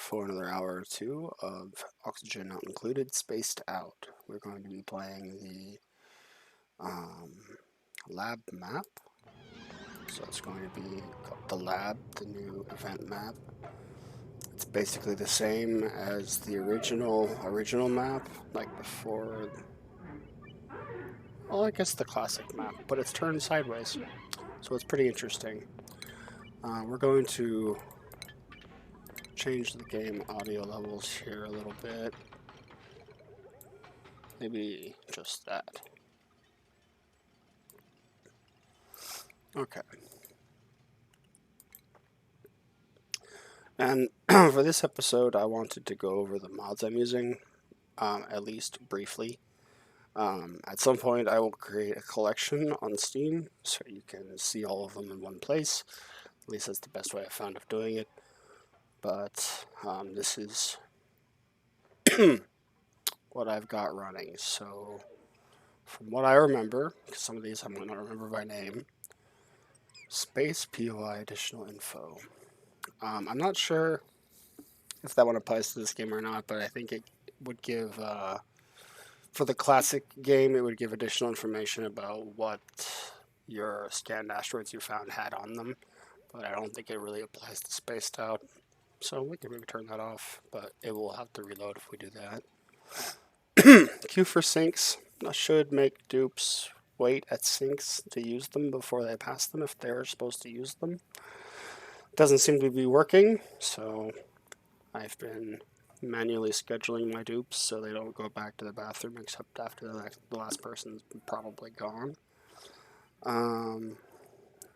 for another hour or two of Oxygen Not Included, Spaced Out. We're going to be playing the lab map. So it's going to be called the lab, the new event map. It's basically the same as the original map, like before. Well, I guess the classic map, but it's turned sideways, so it's pretty interesting. We're going to change the game audio levels here a little bit. Maybe just that. Okay. And for this episode, I wanted to go over the mods I'm using, at least briefly. At some point, I will create a collection on Steam so you can see all of them in one place. At least that's the best way I found of doing it. But this is what I've got running. So, from what I remember, because some of these I'm going to remember by name, Space POI additional info. I'm not sure if that one applies to this game or not, but I think it would give, for the classic game, it would give additional information about what your scanned asteroids you found had on them, but I don't think it really applies to Spaced Out, so we can maybe turn that off, but it will have to reload if we do that. Q for sinks. I should make dupes wait at sinks to use them before they pass them if they're supposed to use them. Doesn't seem to be working, so I've been manually scheduling my dupes so they don't go back to the bathroom except after the last person's probably gone.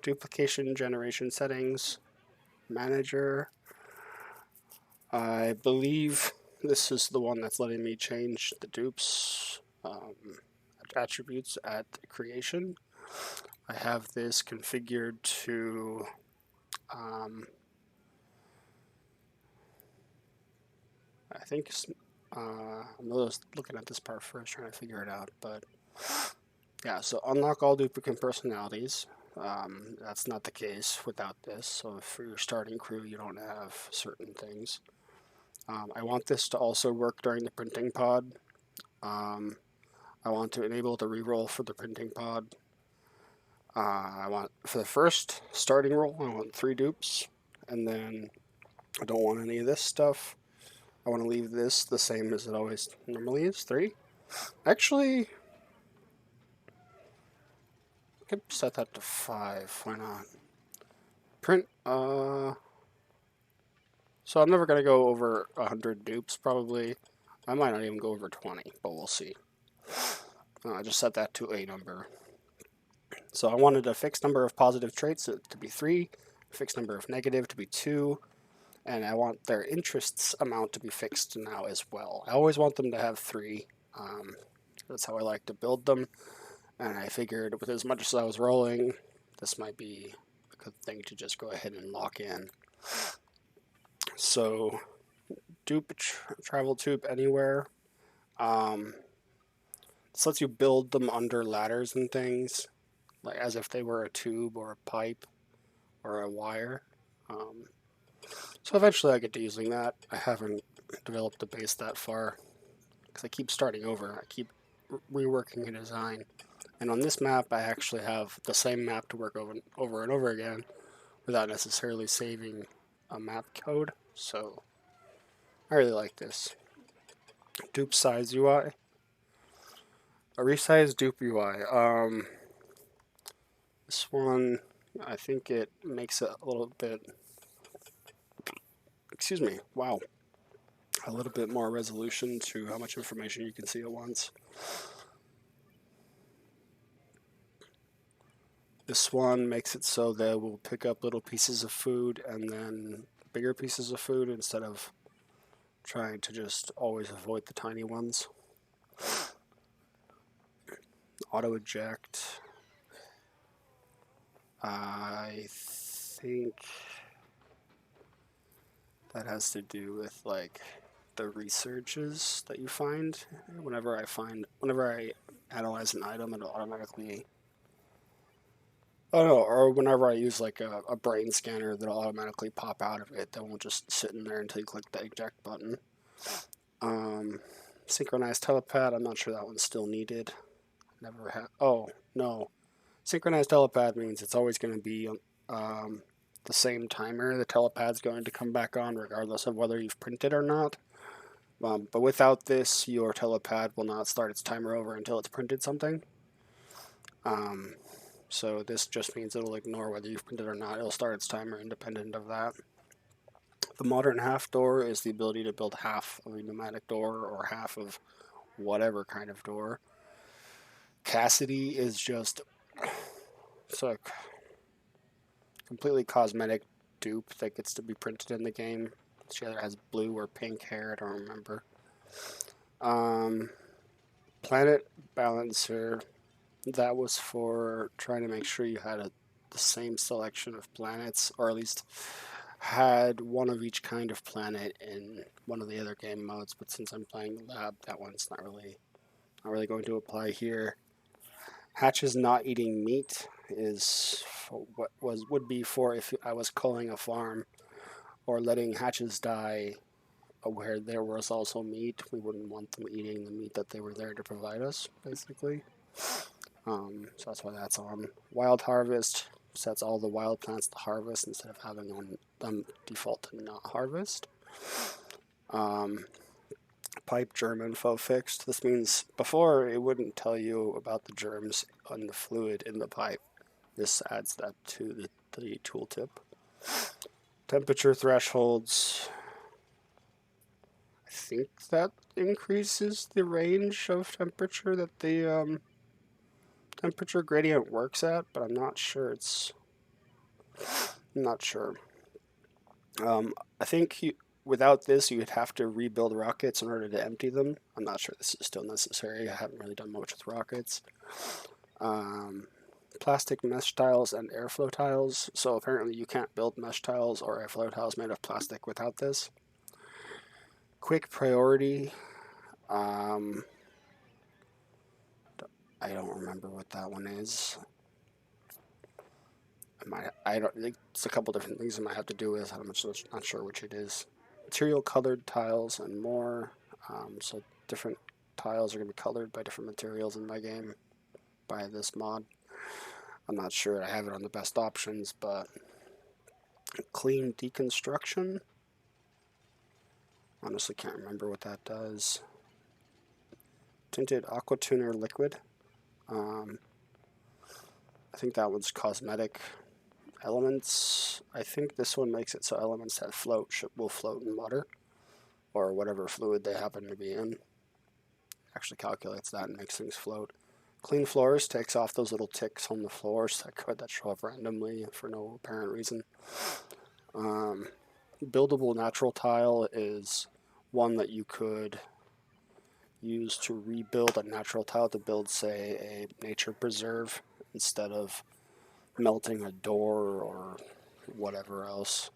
Duplication generation settings, manager. I believe this is the one that's letting me change the dupes attributes at creation. I have this configured to I think I'm looking at this part first, trying to figure it out. But yeah, so unlock all duplicate personalities. That's not the case without this. So for your starting crew, you don't have certain things. I want this to also work during the printing pod. I want to enable the reroll for the printing pod. I want, for the first starting roll, I want 3 dupes, and then I don't want any of this stuff. I want to leave this the same as it always normally is, 3. Actually, I could set that to 5, why not? Print, so I'm never going to go over 100 dupes, probably. I might not even go over 20, but we'll see. I just set that to a number. So I wanted a fixed number of positive traits to be 3, a fixed number of negative to be 2, and I want their interests amount to be fixed now as well. I always want them to have 3. That's how I like to build them, and I figured with as much as I was rolling, this might be a good thing to just go ahead and lock in. So, dupe travel tube anywhere. This lets you build them under ladders and things, like as if they were a tube or a pipe or a wire. So eventually I get to using that. I haven't developed a base that far because I keep starting over. I keep reworking a design. And on this map, I actually have the same map to work over and over again without necessarily saving a map code. So I really like this. Dupe size UI. A resized dupe UI. This one, I think it makes it a little bit, excuse me, wow, a little bit more resolution to how much information you can see at once. This one makes it so that we'll pick up little pieces of food and then bigger pieces of food instead of trying to just always avoid the tiny ones. Auto eject. I think that has to do with like the researches that you find. Whenever I analyze an item, it'll automatically Oh no, or whenever I use like a brain scanner, that'll automatically pop out of it. That won't just sit in there until you click the eject button. Um, Synchronized telepad, I'm not sure that one's still needed. Never had. Oh, no. Synchronized telepad means it's always going to be the same timer. The telepad's going to come back on regardless of whether you've printed or not. But without this, your telepad will not start its timer over until it's printed something. So this just means it'll ignore whether you've printed or not. It'll start its timer independent of that. The modern half door is the ability to build half of a pneumatic door or half of whatever kind of door. Cassidy is just it's a completely cosmetic dupe that gets to be printed in the game. She either has blue or pink hair, I don't remember. Planet Balancer, that was for trying to make sure you had the same selection of planets, or at least had one of each kind of planet in one of the other game modes. But since I'm playing Lab, that one's not really going to apply here. Hatches not eating meat is what would be for if I was culling a farm or letting hatches die where there was also meat. We wouldn't want them eating the meat that they were there to provide us, basically. So that's why that's on. Wild Harvest sets all the wild plants to harvest instead of having them default to not harvest. Pipe germ info fixed. This means before it wouldn't tell you about the germs on the fluid in the pipe. This adds that to the tooltip. Temperature thresholds. I think that increases the range of temperature that the temperature gradient works at, but I'm not sure. I'm not sure. I think without this, you'd have to rebuild rockets in order to empty them. I'm not sure this is still necessary. I haven't really done much with rockets. Plastic mesh tiles and airflow tiles. So apparently you can't build mesh tiles or airflow tiles made of plastic without this. Quick priority. I don't remember what that one is. I don't. It's a couple different things I might have to do with. I'm not sure which it is. Material colored tiles and more. So different tiles are going to be colored by different materials in my game by this mod. I'm not sure I have it on the best options, but clean deconstruction. Honestly, can't remember what that does. Tinted aqua tuner liquid. I think that one's cosmetic. Elements. I think this one makes it so elements that will float in water or whatever fluid they happen to be in. Actually calculates that and makes things float. Clean floors takes off those little ticks on the floors that show up randomly for no apparent reason. Buildable natural tile is one that you could use to rebuild a natural tile to build, say, a nature preserve instead of melting a door or whatever else.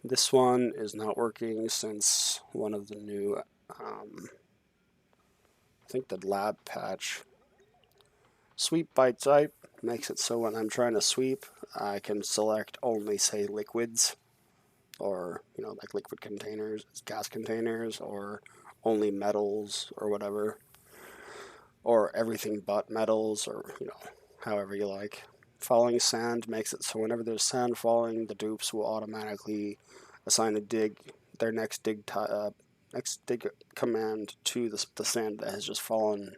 This one is not working since one of the new, I think the lab patch. Sweep by type makes it so when I'm trying to sweep, I can select only, say, liquids, or, like liquid containers, gas containers, or only metals, or whatever, or everything but metals, or, however you like. Falling sand makes it so whenever there's sand falling, the dupes will automatically assign their next dig command to the sand that has just fallen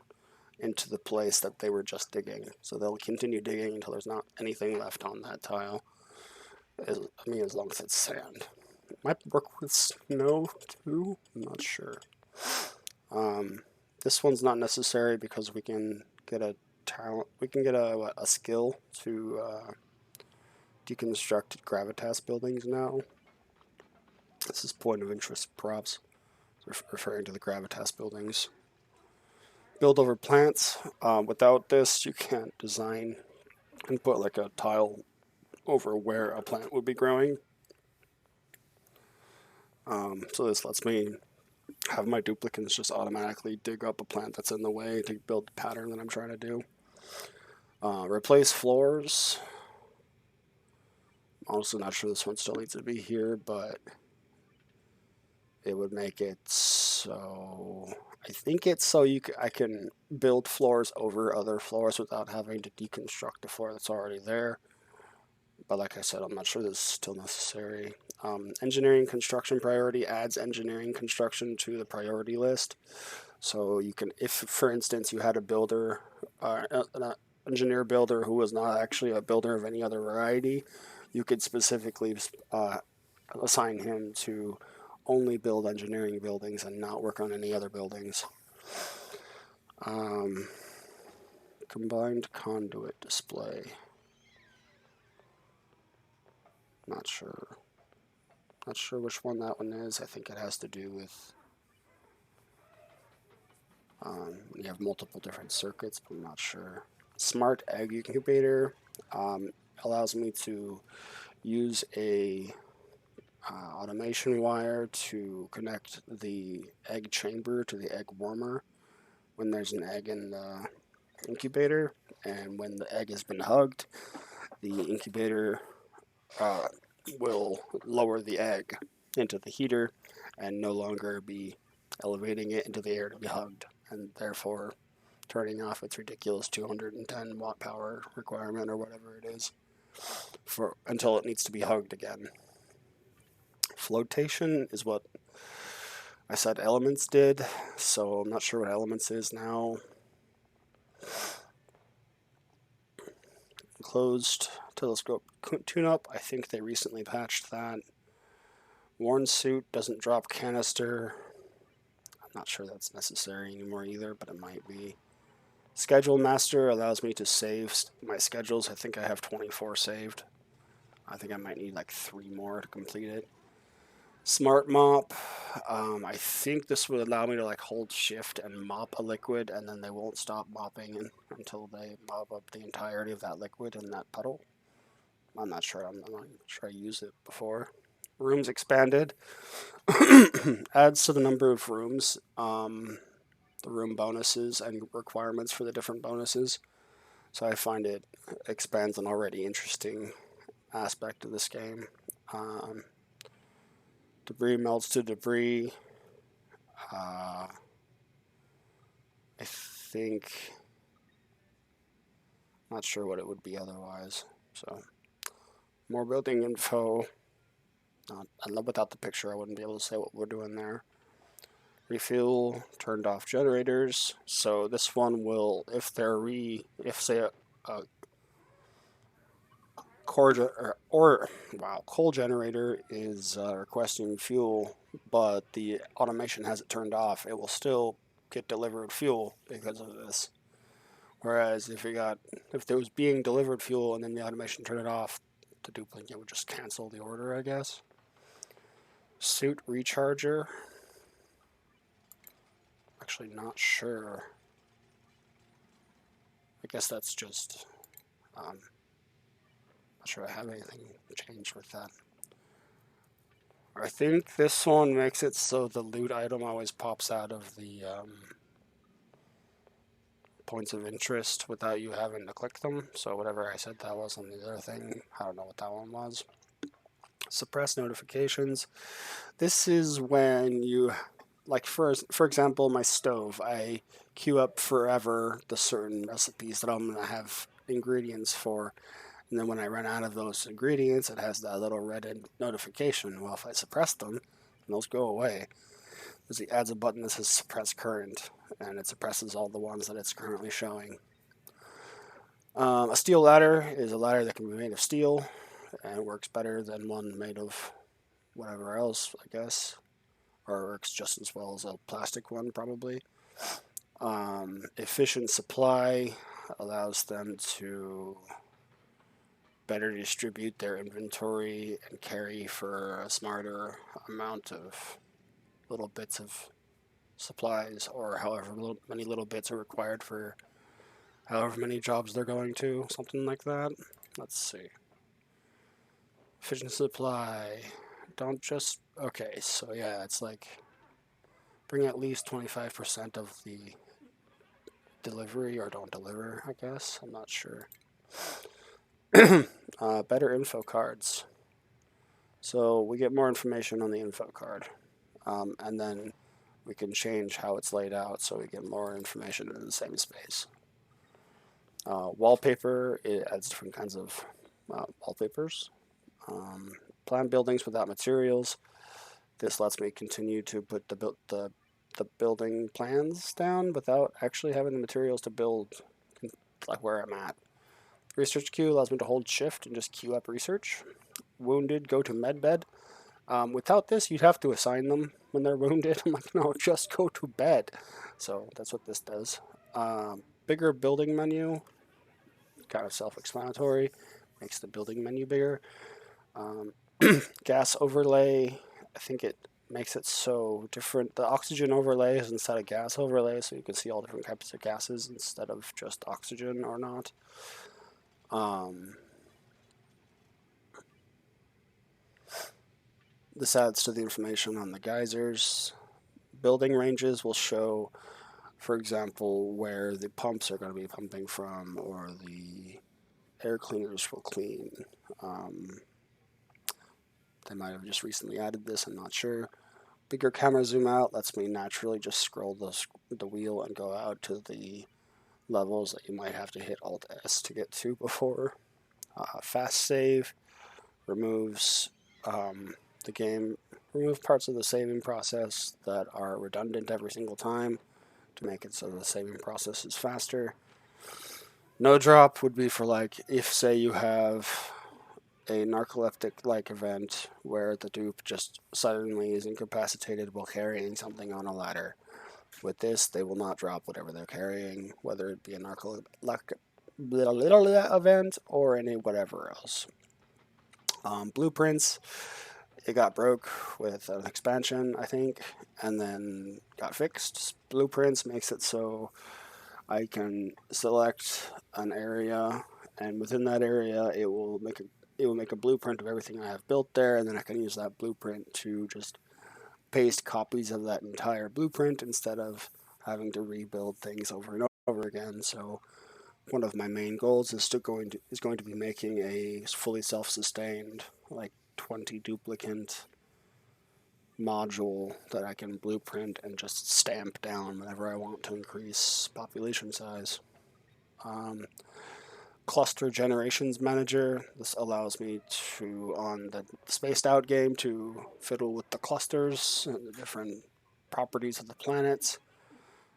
into the place that they were just digging. So they'll continue digging until there's not anything left on that tile. As long as it's sand. It might work with snow too. I'm not sure. This one's not necessary because we can get a talent. We can get a skill to deconstruct gravitas buildings now. This is point of interest props, referring to the gravitas buildings. Build over plants. Without this, you can't design and put like a tile over where a plant would be growing. So this lets me have my duplicates just automatically dig up a plant that's in the way to build the pattern that I'm trying to do. Replace floors. I'm also not sure this one still needs to be here, but it would make it so I think it's so I can build floors over other floors without having to deconstruct the floor that's already there. But like I said, I'm not sure this is still necessary. Engineering construction priority adds engineering construction to the priority list. So you can, if for instance you had a builder, an engineer builder who was not actually a builder of any other variety, you could specifically assign him to only build engineering buildings and not work on any other buildings. Combined conduit display. Not sure. Not sure which one that one is. I think it has to do with you have multiple different circuits, but I'm not sure. Smart egg incubator allows me to use a automation wire to connect the egg chamber to the egg warmer when there's an egg in the incubator, and when the egg has been hugged, the incubator will lower the egg into the heater and no longer be elevating it into the air to be hugged, and therefore turning off its ridiculous 210 watt power requirement or whatever it is for until it needs to be hugged again. Flotation is what I said Elements did, so I'm not sure what Elements is now. Closed telescope tune-up, I think they recently patched that. Worn suit doesn't drop canister. I'm not sure that's necessary anymore either, but it might be. Schedule master allows me to save my schedules. I think I have 24 saved. I think I might need like 3 more to complete it. Smart mop. I think this would allow me to like hold shift and mop a liquid, and then they won't stop mopping until they mop up the entirety of that liquid in that puddle. I'm not sure. I'm not sure I used it before. Rooms expanded. Adds to the number of rooms. The room bonuses and requirements for the different bonuses. So I find it expands an already interesting aspect of this game. Debris melts to debris. I think, not sure what it would be otherwise. So more building info. Without the picture, I wouldn't be able to say what we're doing there. Refuel, turned off generators. So this one will, if say a coal generator is requesting fuel, but the automation has it turned off, it will still get delivered fuel because of this. Whereas if there was being delivered fuel and then the automation turned it off, the duplicate would just cancel the order, I guess. Suit recharger. Actually not sure. I guess that's just not sure I have anything changed with that. I think this one makes it so the loot item always pops out of the points of interest without you having to click them. So whatever I said that was on the other thing, I don't know what that one was. Suppress notifications. This is when you, like for example, my stove, I queue up forever the certain recipes that I'm going to have ingredients for. And then when I run out of those ingredients, it has that little red notification. Well, if I suppress them, those go away. Because it adds a button that says suppress current, and it suppresses all the ones that it's currently showing. A steel ladder is a ladder that can be made of steel, and it works better than one made of whatever else, I guess. Or works just as well as a plastic one, probably. Efficient supply allows them to better distribute their inventory and carry for a smarter amount of little bits of supplies, or however many little bits are required for however many jobs they're going to, something like that. Let's see. Efficient supply. Don't just, okay, so yeah, it's like bring at least 25% of the delivery or don't deliver, I guess. I'm not sure. Better info cards. So we get more information on the info card. And then we can change how it's laid out so we get more information in the same space. Wallpaper, it adds different kinds of wallpapers. Plan buildings without materials. This lets me continue to put the building plans down without actually having the materials to build, like where I'm at. Research queue allows me to hold shift and just queue up research. Wounded, go to medbed. Without this, you'd have to assign them when they're wounded. I'm like, no, just go to bed. So that's what this does. Bigger building menu, kind of self-explanatory, makes the building menu bigger. Gas overlay, I think it makes it so different. The oxygen overlay is instead of gas overlay, so you can see all different types of gases instead of just oxygen or not. This adds to the information on the geysers. Building ranges will show, for example, where the pumps are going to be pumping from, or the air cleaners will clean. They might have just recently added this, I'm not sure. Bigger camera zoom out lets me naturally just scroll the wheel and go out to the levels that you might have to hit Alt S to get to before. Fast save removes remove parts of the saving process that are redundant every single time to make it so the saving process is faster. No drop would be for, like, if say you have a narcoleptic-like event where the dupe just suddenly is incapacitated while carrying something on a ladder. With this, they will not drop whatever they're carrying, whether it be a narcoleptic event or any whatever else. Blueprints, it got broke with an expansion, I think, and then got fixed. Blueprints makes it so I can select an area, and within that area, it will make a blueprint of everything I have built there, and then I can use that blueprint to just paste copies of that entire blueprint instead of having to rebuild things over and over again. So one of my main goals is going to be making a fully self-sustained, like 20 duplicate module that I can blueprint and just stamp down whenever I want to increase population size. Cluster generations manager. This allows me to, on the spaced out game, to fiddle with the clusters and the different properties of the planets.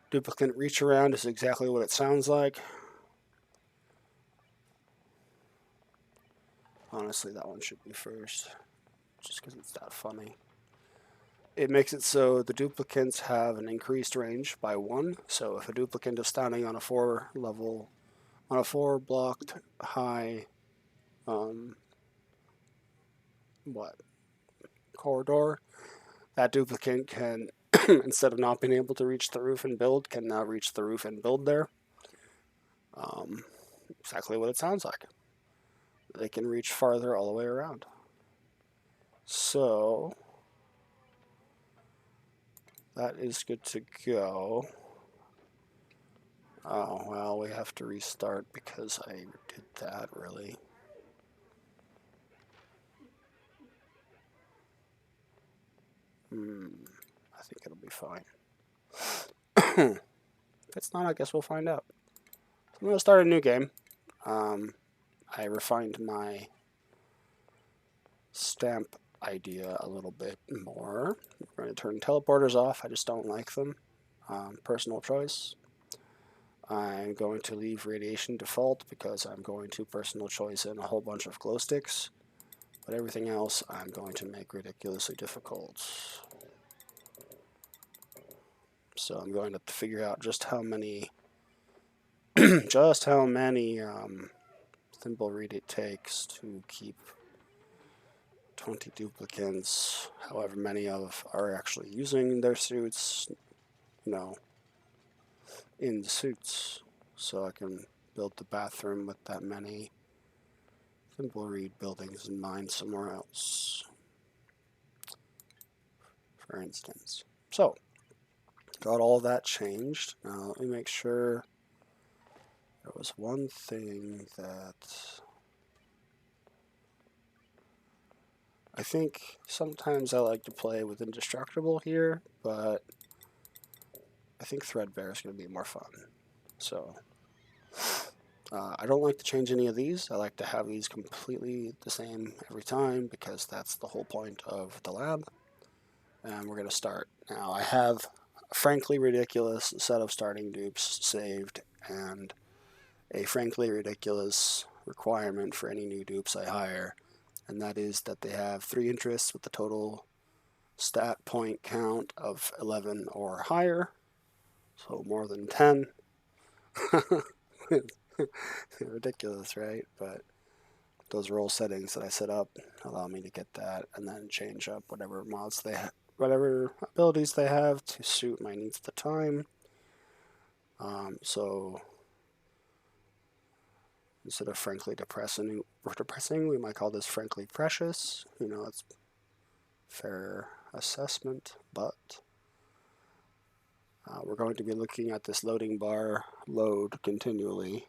Duplicate reach around is exactly what it sounds like. Honestly, that one should be first, just because it's that funny. It makes it so the duplicates have an increased range by 1. So if a duplicate is standing on a 4 blocked high corridor, that duplicate can, instead of not being able to reach the roof and build, can now reach the roof and build there. Exactly what it sounds like. They can reach farther all the way around. So that is good to go. Oh, well, we have to restart because I did that, really. I think it'll be fine. If it's not, I guess we'll find out. So I'm going to start a new game. I refined my stamp idea a little bit more. I'm going to turn teleporters off. I just don't like them. Personal choice. I'm going to leave radiation default because I'm going to personal choice in a whole bunch of glow sticks. But everything else I'm going to make ridiculously difficult. So I'm going to figure out just how many Thimbleweed it takes to keep 20 duplicates, however many of are actually using their suits, in the suits, so I can build the bathroom with that many Thimbleweed buildings in mind somewhere else, for instance. So, got all that changed. Now let me make sure There was one thing that I think sometimes I like to play with Indestructible here, but I think Threadbare is going to be more fun. So I don't like to change any of these. I like to have these completely the same every time because that's the whole point of the lab. And we're going to start. Now I have a frankly ridiculous set of starting dupes saved and a frankly ridiculous requirement for any new dupes I hire, and that is that they have 3 interests with a total stat point count of 11 or higher, so more than 10. Ridiculous, right? But those role settings that I set up allow me to get that and then change up whatever mods they have, whatever abilities they have to suit my needs at the time. So instead of frankly depressing, we might call this frankly precious. You know, it's fair assessment, but we're going to be looking at this loading bar load continually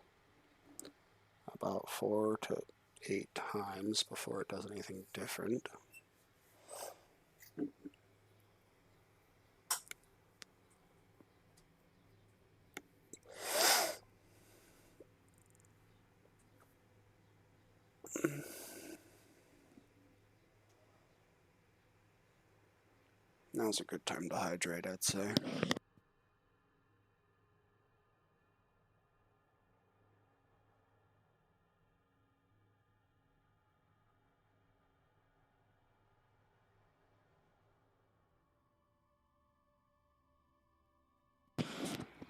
about 4 to 8 times before it does anything different. Now's a good time to hydrate, I'd say.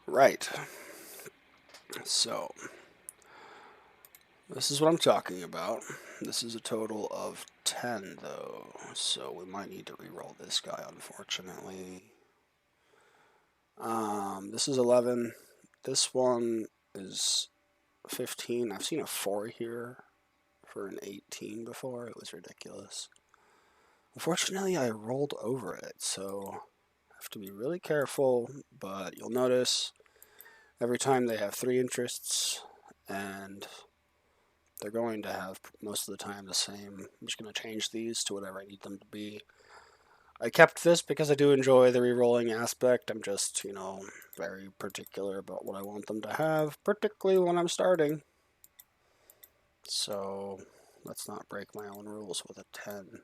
Right. So, this is what I'm talking about. This is a total of 10, though, so we might need to reroll this guy, unfortunately. This is 11. This one is 15. I've seen a 4 here for an 18 before. It was ridiculous. Unfortunately, I rolled over it, so I have to be really careful, but you'll notice every time they have 3 interests, and they're going to have most of the time the same. I'm just going to change these to whatever I need them to be. I kept this because I do enjoy the re-rolling aspect. I'm just, you know, very particular about what I want them to have, particularly when I'm starting. So let's not break my own rules with a 10.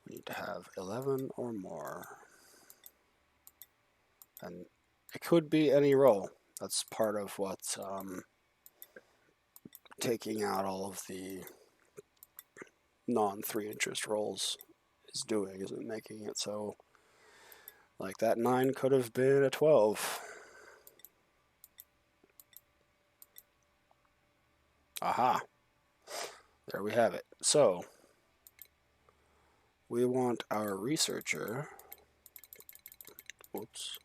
We need to have 11 or more. And it could be any roll. That's part of what's taking out all of the non-3 interest rolls is doing, isn't making it so, like, that 9 could have been a 12. Aha. There we have it. So, we want our researcher, whoops,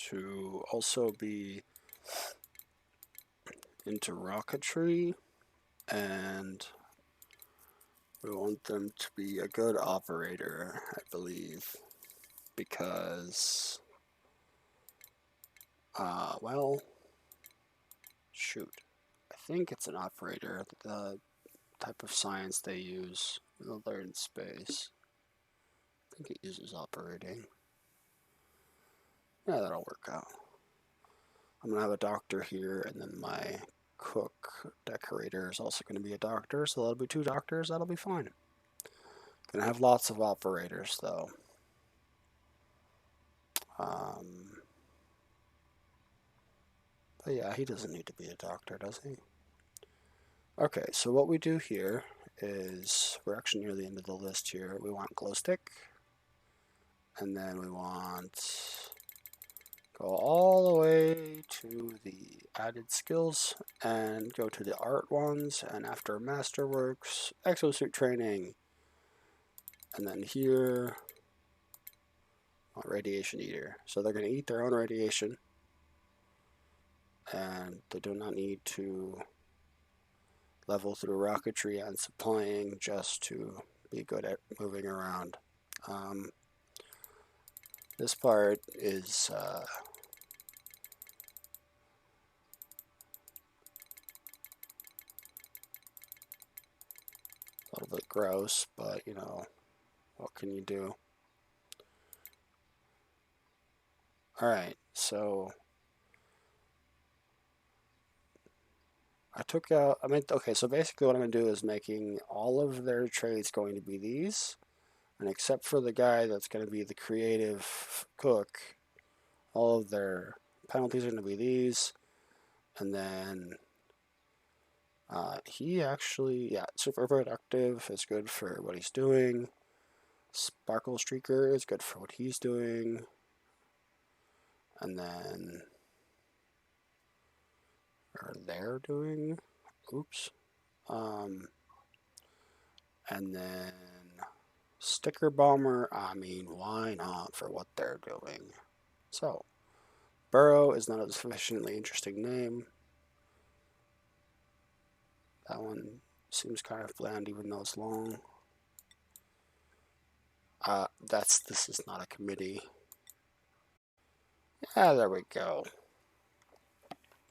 to also be into rocketry, and we want them to be a good operator, I believe, because, well, shoot, I think it's an operator, the type of science they use when they're in space. I think it uses operating. Yeah, that'll work out. I'm going to have a doctor here, and then my cook decorator is also going to be a doctor, so that'll be 2 doctors. That'll be fine. Going to have lots of operators, though. But yeah, he doesn't need to be a doctor, does he? Okay, so what we do here is, we're actually near the end of the list here. We want glow stick, and then we want go all the way to the added skills and go to the art ones, and after masterworks, exosuit training, and then here, radiation eater. So they're going to eat their own radiation, and they do not need to level through rocketry and supplying just to be good at moving around. This part is A little bit gross, but you know, what can you do? Alright, so I took out, okay, so basically what I'm going to do is making all of their trades going to be these, and except for the guy that's going to be the creative cook, all of their penalties are going to be these, and then he actually, yeah, super productive is good for what he's doing. Sparkle Streaker is good for what he's doing. And then, or they're doing, oops. And then Sticker Bomber, I mean, why not for what they're doing? So, Burrow is not a sufficiently interesting name. That one seems kind of bland even though it's long. This is not a committee. Yeah, there we go.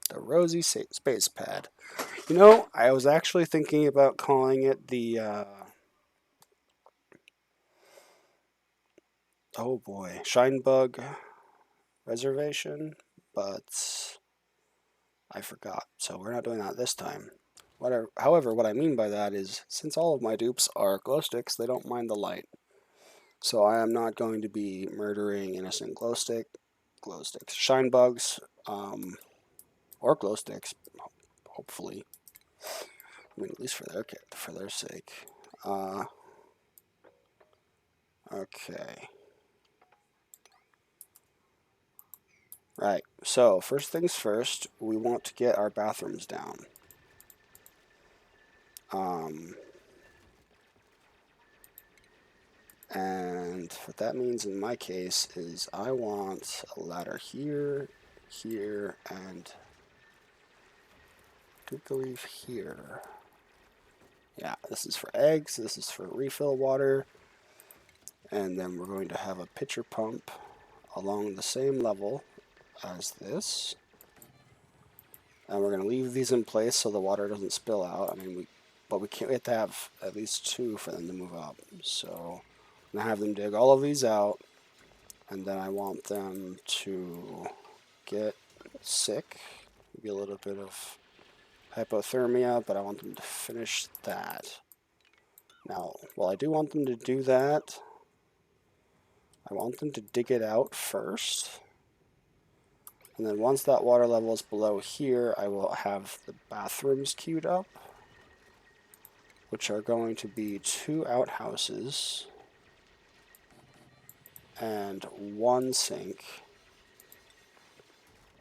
The Rosy Space Pad. You know, I was actually thinking about calling it the, oh boy, Shinebug Reservation, but I forgot, so we're not doing that this time. However, what I mean by that is, since all of my dupes are glow sticks, they don't mind the light. So I am not going to be murdering innocent glow sticks, shine bugs, or glow sticks, hopefully. I mean, at least for their sake. Okay. Right, so first things first, we want to get our bathrooms down. And what that means in my case is I want a ladder here, here, and I believe here. Yeah, this is for eggs, this is for refill water, and then we're going to have a pitcher pump along the same level as this. And we're going to leave these in place so the water doesn't spill out. But we have to have at least two for them to move up. So I'm going to have them dig all of these out, and then I want them to get sick, maybe a little bit of hypothermia, but I want them to finish that. Now, while I do want them to do that, I want them to dig it out first. And then once that water level is below here, I will have the bathrooms queued up, which are going to be 2 outhouses and 1 sink.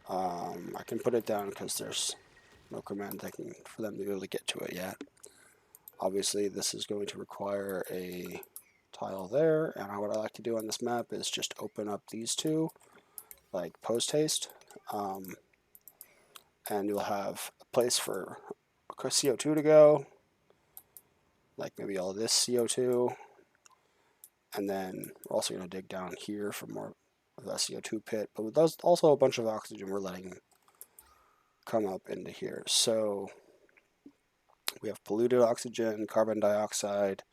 I can put it down because there's no command for them to be able to get to it yet. Obviously, this is going to require a tile there, and what I like to do on this map is just open up these two, like post haste, and you'll have a place for CO2 to go, like maybe all this CO2, and then we're also going to dig down here for more of that CO2 pit, but there's also a bunch of oxygen we're letting come up into here. So we have polluted oxygen, carbon dioxide.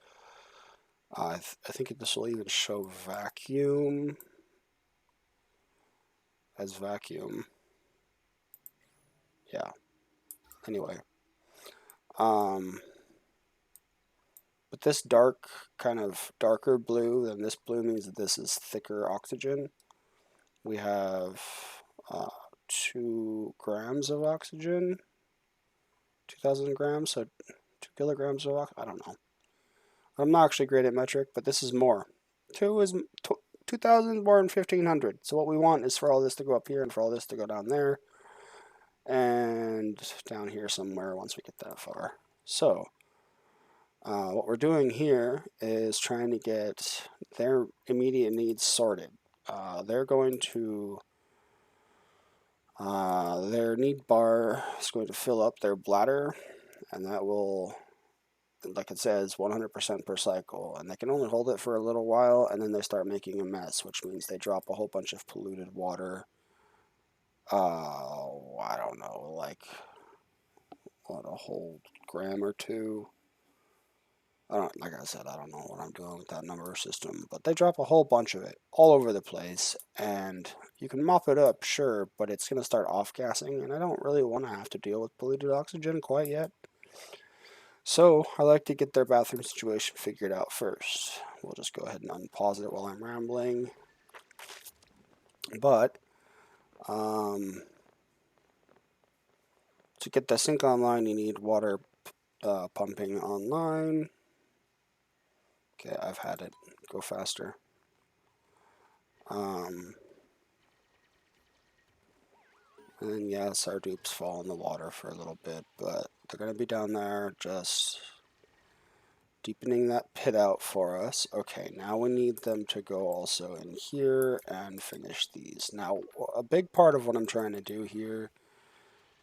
I think this will even show vacuum as vacuum. Yeah. Anyway. But this kind of darker blue than this blue means that this is thicker oxygen. We have 2 grams of oxygen, 2,000 grams, so 2 kilograms of oxygen. I don't know. I'm not actually great at metric, but this is more. 2,000 more than 1,500. So what we want is for all this to go up here and for all this to go down there. And down here somewhere once we get that far. So what we're doing here is trying to get their immediate needs sorted. They're going to, their need bar is going to fill up their bladder, and that will, like it says, 100% per cycle. And they can only hold it for a little while, and then they start making a mess, which means they drop a whole bunch of polluted water. I don't know, like, what, a whole gram or 2 Like I said, I don't know what I'm doing with that number system, but they drop a whole bunch of it all over the place, and you can mop it up, sure, but it's going to start off-gassing, and I don't really want to have to deal with polluted oxygen quite yet. So I like to get their bathroom situation figured out first. We'll just go ahead and unpause it while I'm rambling. But to get the sink online, you need water pumping online. Okay, I've had it go faster. And yes, our dupes fall in the water for a little bit, but they're going to be down there just deepening that pit out for us. Okay, now we need them to go also in here and finish these. Now, a big part of what I'm trying to do here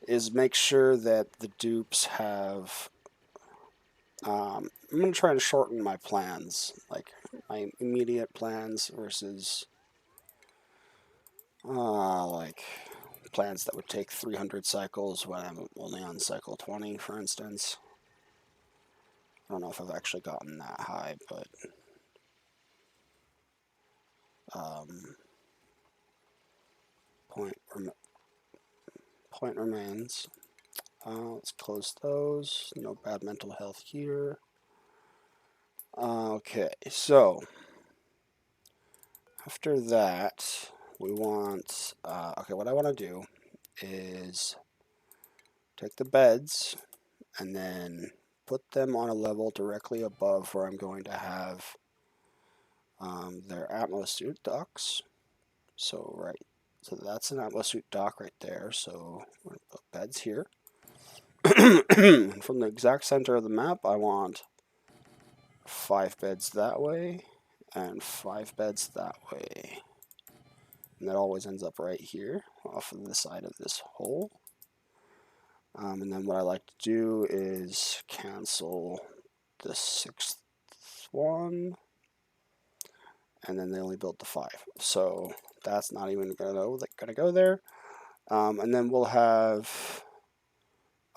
is make sure that the dupes have... I'm going to try to shorten my plans, like my immediate plans versus like plans that would take 300 cycles when I'm only on cycle 20, for instance. I don't know if I've actually gotten that high, but point remains. Let's close those. No bad mental health here. Okay, so after that, we want... okay, what I want to do is take the beds and then put them on a level directly above where I'm going to have their Atmosuit ducts. So that's an Atmosuit dock right there. So we're going to put beds here. From the exact center of the map, I want 5 beds that way and 5 beds that way. And that always ends up right here off of the side of this hole. And then what I like to do is cancel the 6th one, and then they only built the 5. So that's not even gonna go there. And then we'll have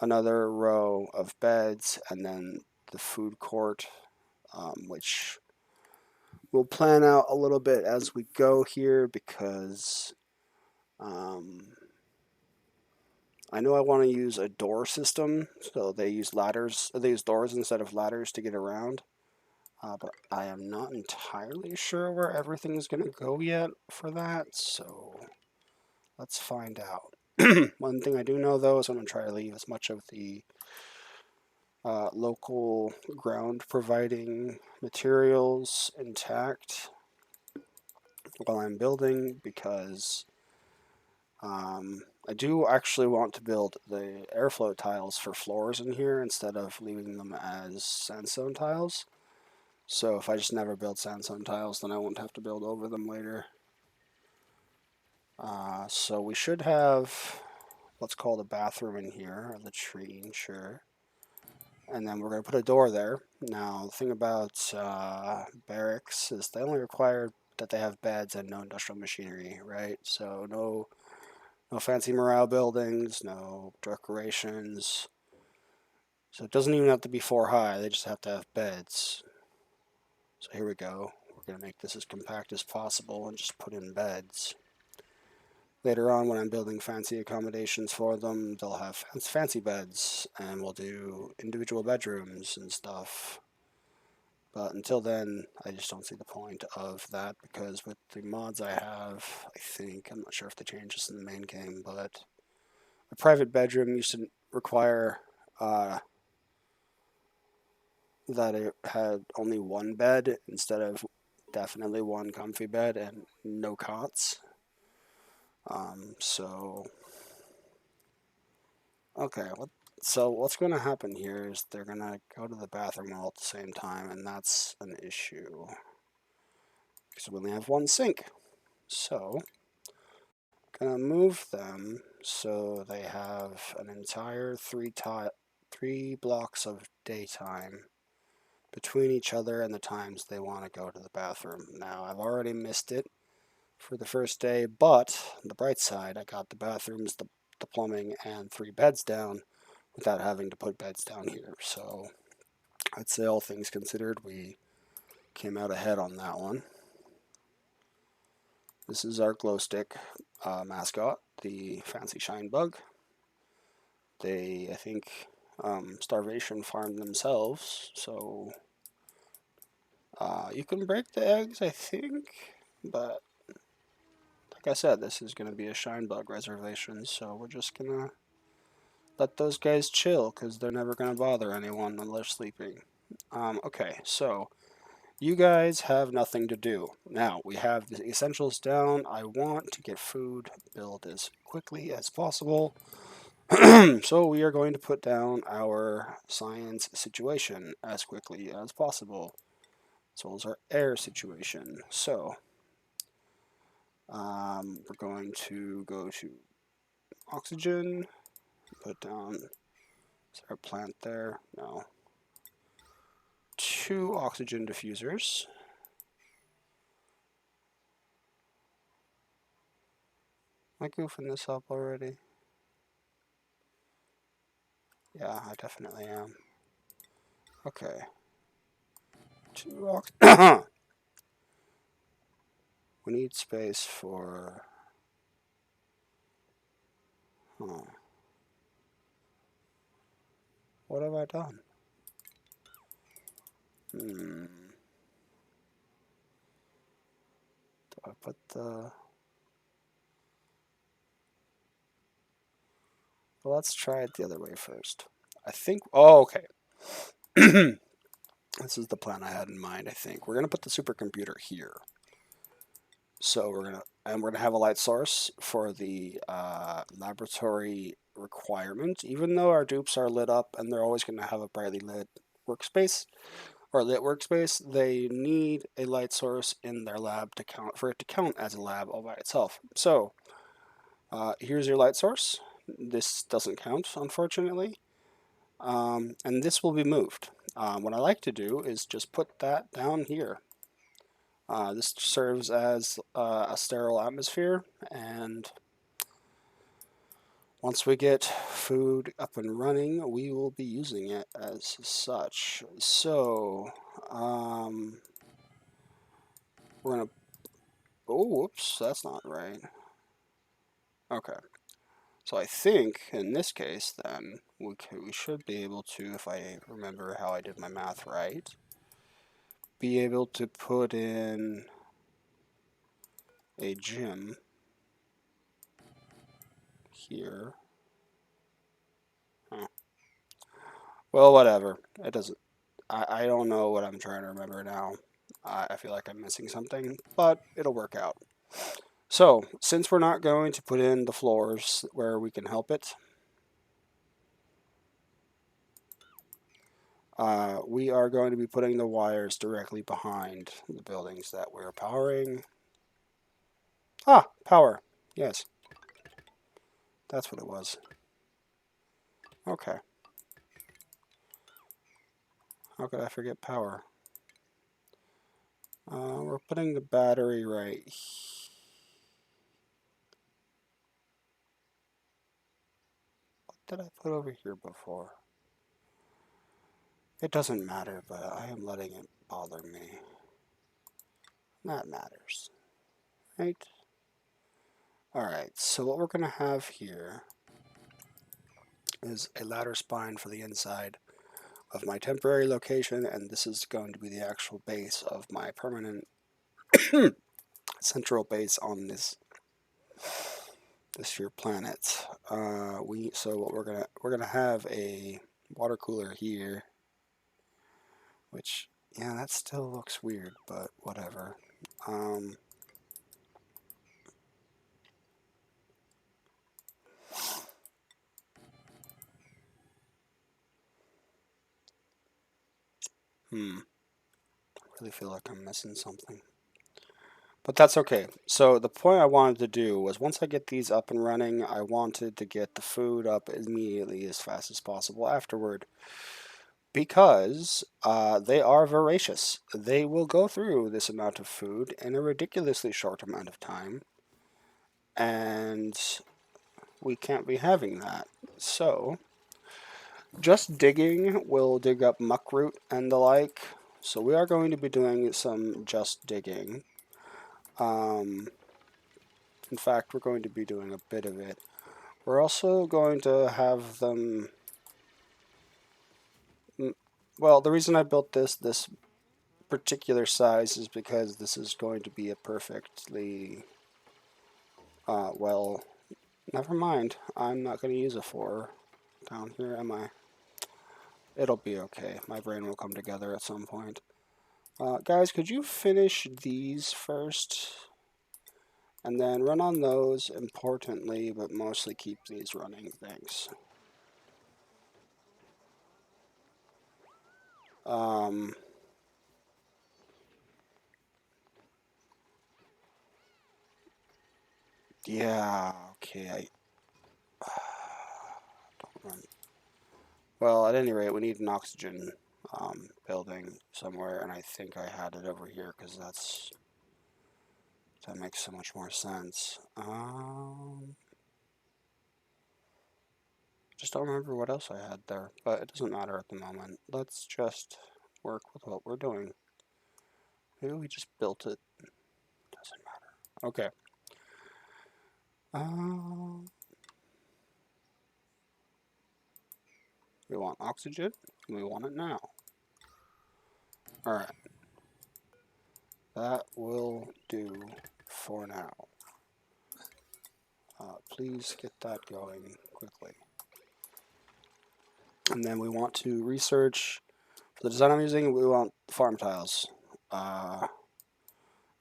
another row of beds, and then the food court, which we'll plan out a little bit as we go here, because I know I want to use a door system, so they use ladders. They use doors instead of ladders to get around. But I am not entirely sure where everything is going to go yet for that, so let's find out. One thing I do know, though, is I'm going to try to leave as much of the local ground providing materials intact while I'm building, because I do actually want to build the airflow tiles for floors in here instead of leaving them as sandstone tiles. So if I just never build sandstone tiles, then I won't have to build over them later. So we should have what's called a bathroom in here, or latrine, sure. And then we're going to put a door there. Now, the thing about barracks is they only require that they have beds and no industrial machinery, right? So no fancy morale buildings, no decorations. So it doesn't even have to be 4 high, they just have to have beds. So here we go. We're going to make this as compact as possible and just put in beds. Later on, when I'm building fancy accommodations for them, they'll have fancy beds, and we'll do individual bedrooms and stuff. But until then, I just don't see the point of that, because with the mods I have, I'm not sure if they changed this in the main game, but a private bedroom used to require that it had only 1 bed instead of definitely 1 comfy bed and no cots. So what's going to happen here is they're going to go to the bathroom all at the same time, and that's an issue, because we only have 1 sink. So going to move them so they have an entire 3 blocks of daytime between each other and the times they want to go to the bathroom. Now, I've already missed it for the first day, but on the bright side, I got the bathrooms, the plumbing, and 3 beds down without having to put beds down here. So I'd say all things considered, we came out ahead on that one. This is our glow stick mascot, the fancy shine bug. They, I think, starvation farmed themselves, so you can break the eggs, I think, but like I said, this is going to be a shine bug reservation, so we're just going to let those guys chill, because they're never going to bother anyone when they're sleeping. Okay, so you guys have nothing to do. Now, we have the essentials down. I want to get food built as quickly as possible. So we are going to put down our science situation as quickly as possible, as well as our air situation. So we're going to go to oxygen, put down, is there a plant there? No. 2 oxygen diffusers. Am I goofing this up already? Yeah, I definitely am. Okay. 2 we need space for... Huh. What have I done? Do I put the... Well, let's try it the other way first. I think... Oh, okay. This is the plan I had in mind, I think. We're going to put the supercomputer here. So we're going to have a light source for the laboratory requirement. Even though our dupes are lit up and they're always going to have a brightly lit workspace, or lit workspace, they need a light source in their lab to count for it to count as a lab all by itself. So here's your light source. This doesn't count, unfortunately, and this will be moved. What I like to do is just put that down here. This serves as a sterile atmosphere, and once we get food up and running, we will be using it as such. So, we're going to... Oh, whoops, that's not right. Okay. So I think, in this case, then, we should be able to, if I remember how I did my math right, be able to put in a gym here. Huh. Well, whatever. It doesn't... I don't know what I'm trying to remember now. I feel like I'm missing something, but it'll work out. So, since we're not going to put in the floors where we can help it, we are going to be putting the wires directly behind the buildings that we're powering. Ah, power. Yes. That's what it was. Okay. How could I forget power? We're putting the battery right here. What did I put over here before? It doesn't matter, but I am letting it bother me. That matters. Right? Alright, so what we're going to have here is a ladder spine for the inside of my temporary location, and this is going to be the actual base of my permanent central base on this here planet. So what we're gonna have a water cooler here, which, yeah, that still looks weird, but whatever. I really feel like I'm missing something. But that's okay. So the point I wanted to do was, once I get these up and running, I wanted to get the food up immediately as fast as possible afterward. Because they are voracious. They will go through this amount of food in a ridiculously short amount of time. And we can't be having that. So Just digging will dig up muckroot and the like, so we are going to be doing some just digging. In fact, we're going to be doing a bit of it. We're also going to have them... Well, the reason I built this particular size is because this is going to be a perfectly... well, never mind. I'm not going to use a 4 down here, am I? It'll be okay. My brain will come together at some point. Guys, could you finish these first? And then run on those, importantly, but mostly keep these running. Thanks. Yeah, okay, don't run. Well, at any rate, we need an oxygen building somewhere, and I think I had it over here, because that makes so much more sense. Just don't remember what else I had there, but it doesn't matter at the moment. Let's just work with what we're doing. Maybe we just built it. Doesn't matter. Okay. We want oxygen, and we want it now. Alright. That will do for now. Please get that going quickly. And then we want to research, for the design I'm using, we want farm tiles.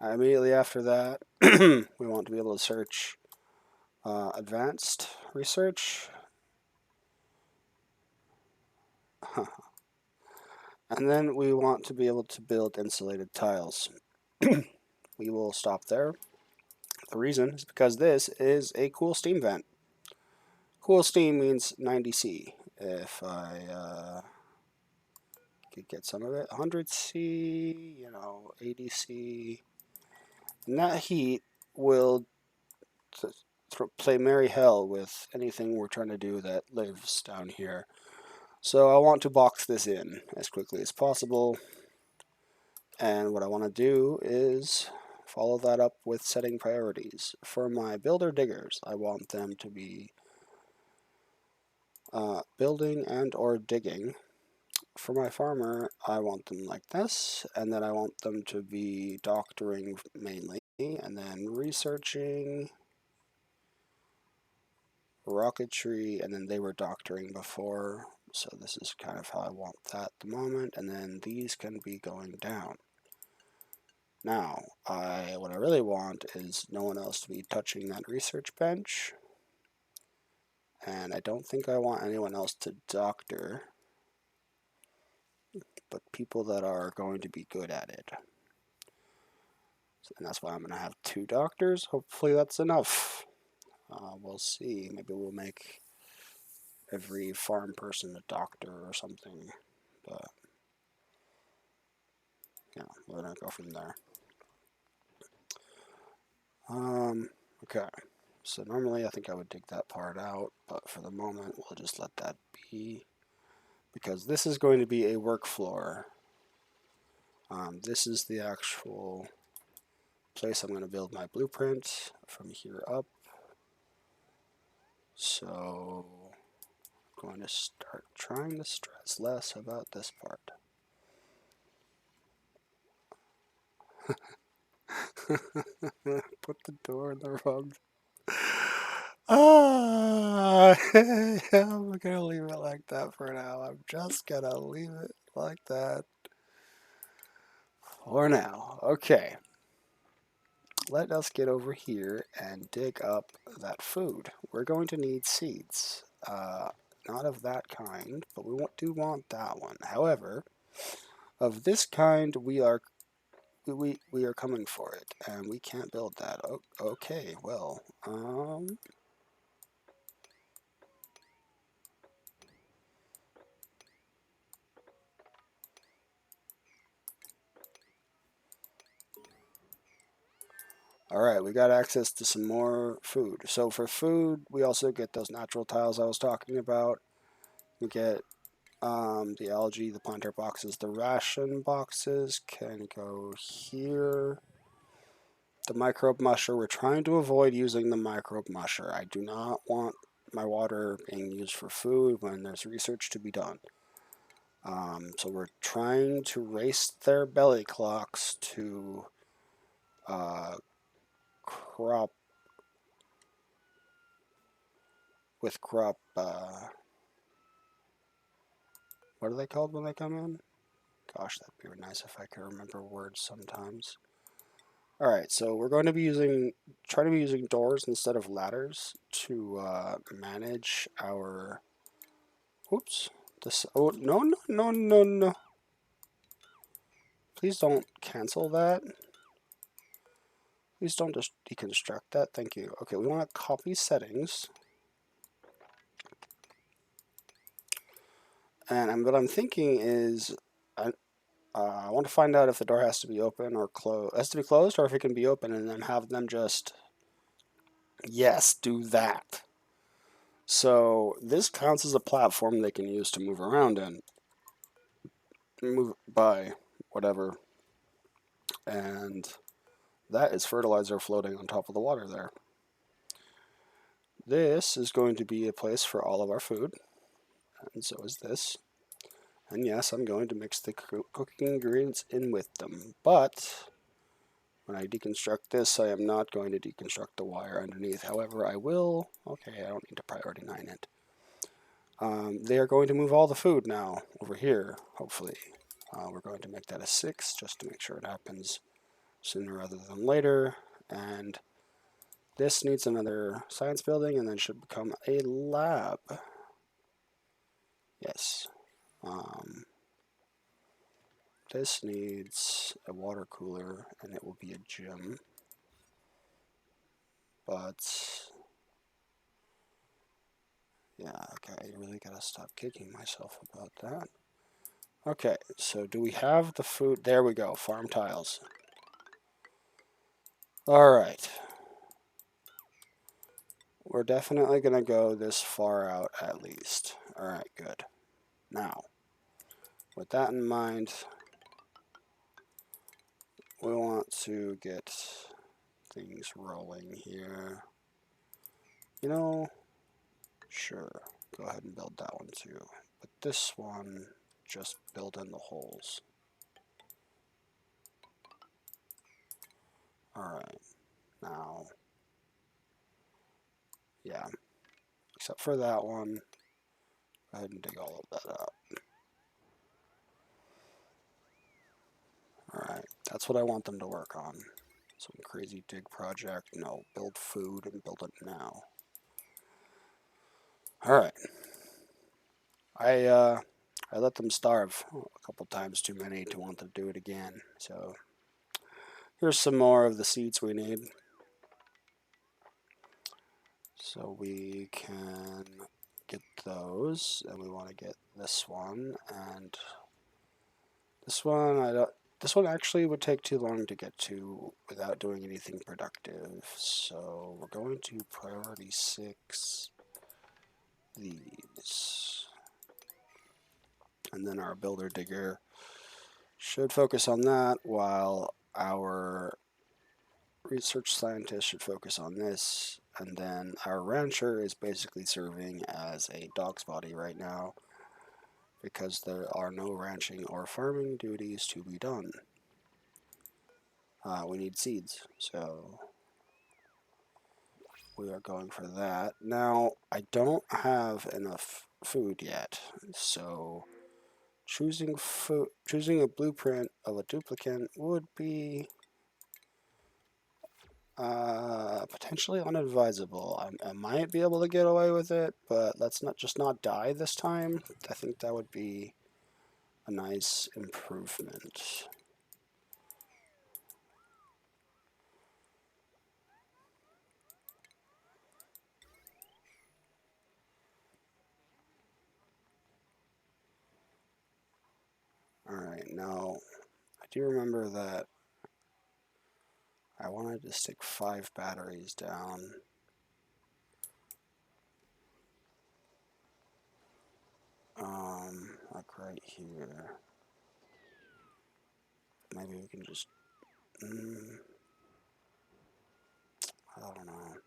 Immediately after that, we want to be able to search advanced research. And then we want to be able to build insulated tiles. We will stop there. The reason is because this is a cool steam vent. Cool steam means 90C. If I could get some of it, 100C, 80C. And that heat will play merry hell with anything we're trying to do that lives down here. So I want to box this in as quickly as possible. And what I want to do is follow that up with setting priorities. For my builder diggers, I want them to be building and or digging. For my farmer, I want them like this, and then I want them to be doctoring mainly, and then researching, rocketry, and then they were doctoring before, so this is kind of how I want that at the moment, and then these can be going down. Now, what I really want is no one else to be touching that research bench, and I don't think I want anyone else to doctor, but people that are going to be good at it. And that's why I'm going to have 2 doctors. Hopefully that's enough. We'll see. Maybe we'll make every farm person a doctor or something. But, yeah, we're going to go from there. Okay. So normally I think I would dig that part out, but for the moment we'll just let that be. Because this is going to be a work floor. This is the actual place I'm going to build my blueprint from here up. So I'm going to start trying to stress less about this part. Put the door in the wrong... I'm gonna leave it like that for now. I'm just gonna leave it like that for now. Okay. Let us get over here and dig up that food. We're going to need seeds. Not of that kind, but we do want that one. However, of this kind, we are coming for it, and we can't build that. Oh, okay, well, Alright, we got access to some more food. So for food, we also get those natural tiles I was talking about. We get The algae, the planter boxes, the ration boxes can go here. The microbe musher, we're trying to avoid using the microbe musher. I do not want my water being used for food when there's research to be done. So we're trying to race their belly clocks to crop with crop. What are they called when they come in? Gosh, that'd be nice if I could remember words sometimes. All right, so we're going to be try to be using doors instead of ladders to manage our. Oops. This. Oh no no no no no! Please don't cancel that. Please don't just deconstruct that. Thank you. Okay, we want to copy settings. And what I'm thinking is, I want to find out if the door has to be open or closed. Has to be closed, or if it can be open, and then have them just, yes, do that. So this counts as a platform they can use to move around in, move by whatever, and that is fertilizer floating on top of the water there. This is going to be a place for all of our food, and so is this. And yes, I'm going to mix the cooking ingredients in with them, but when I deconstruct this, I am not going to deconstruct the wire underneath. However, I will, okay, I don't need to priority 9 it. They are going to move all the food now over here, hopefully. We're going to make that a 6, just to make sure it happens sooner rather than later. And this needs another science building, and then should become a lab. Yes. This needs a water cooler, and it will be a gym. But yeah, okay, I really gotta stop kicking myself about that. Okay, so do we have the food? There we go, farm tiles. Alright. We're definitely gonna go this far out at least. Alright, good. Now, with that in mind, we want to get things rolling here. You know, sure, go ahead and build that one too. But this one, just build in the holes. Alright, now, yeah, except for that one, go ahead and dig all of that up. Alright, that's what I want them to work on. Some crazy dig project. No, build food and build it now. Alright. I let them starve a couple times too many to want to do it again. So here's some more of the seeds we need. So we can get those, and we want to get this one, and this one this one actually would take too long to get to without doing anything productive. So we're going to priority 6 these. And then our builder digger should focus on that, while our research scientist should focus on this. And then our rancher is basically serving as a dog's body right now, because there are no ranching or farming duties to be done. We need seeds, so we are going for that. Now, I don't have enough food yet, so choosing a blueprint of a duplicate would be potentially unadvisable. I might be able to get away with it, but let's not die this time. I think that would be a nice improvement. Alright, now I do remember that I wanted to stick 5 batteries down. right here. Maybe we can just... I don't know.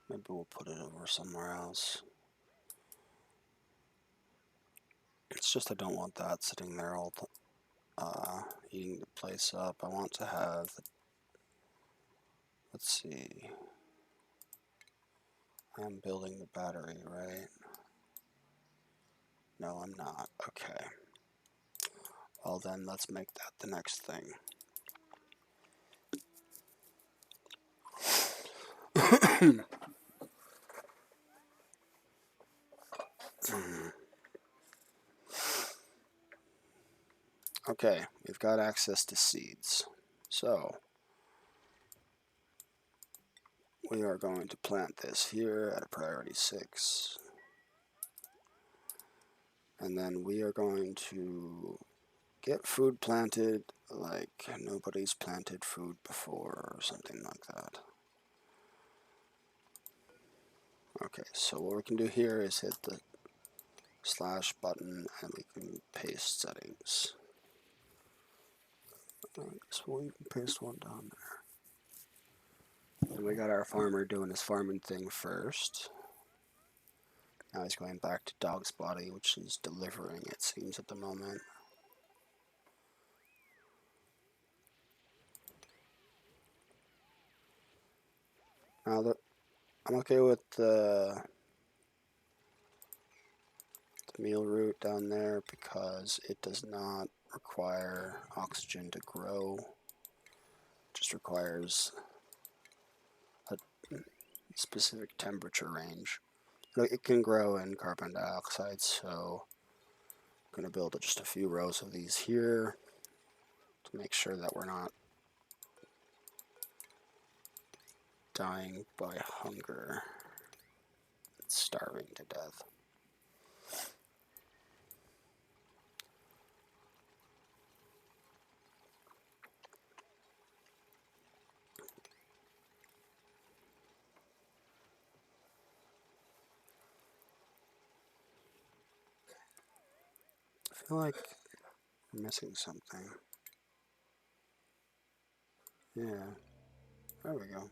Maybe we'll put it over somewhere else. It's just I don't want that sitting there all eating the place up. I want to have... Let's see. I'm building the battery, right? No, I'm not. Okay. Well then, let's make that the next thing. Okay, we've got access to seeds. So, we are going to plant this here at a priority 6. And then we are going to get food planted like nobody's planted food before or something like that. Okay, so what we can do here is hit the slash button and we can paste settings. So we can paste one down there. And we got our farmer doing his farming thing first. Now he's going back to Dog's Body, which is delivering, it seems, at the moment. Now, I'm okay with the meal root down there because it does not require oxygen to grow. It just requires a specific temperature range. It can grow in carbon dioxide, so I'm going to build just a few rows of these here to make sure that we're not dying by hunger, starving to death. I feel like I'm missing something. Yeah, there we go.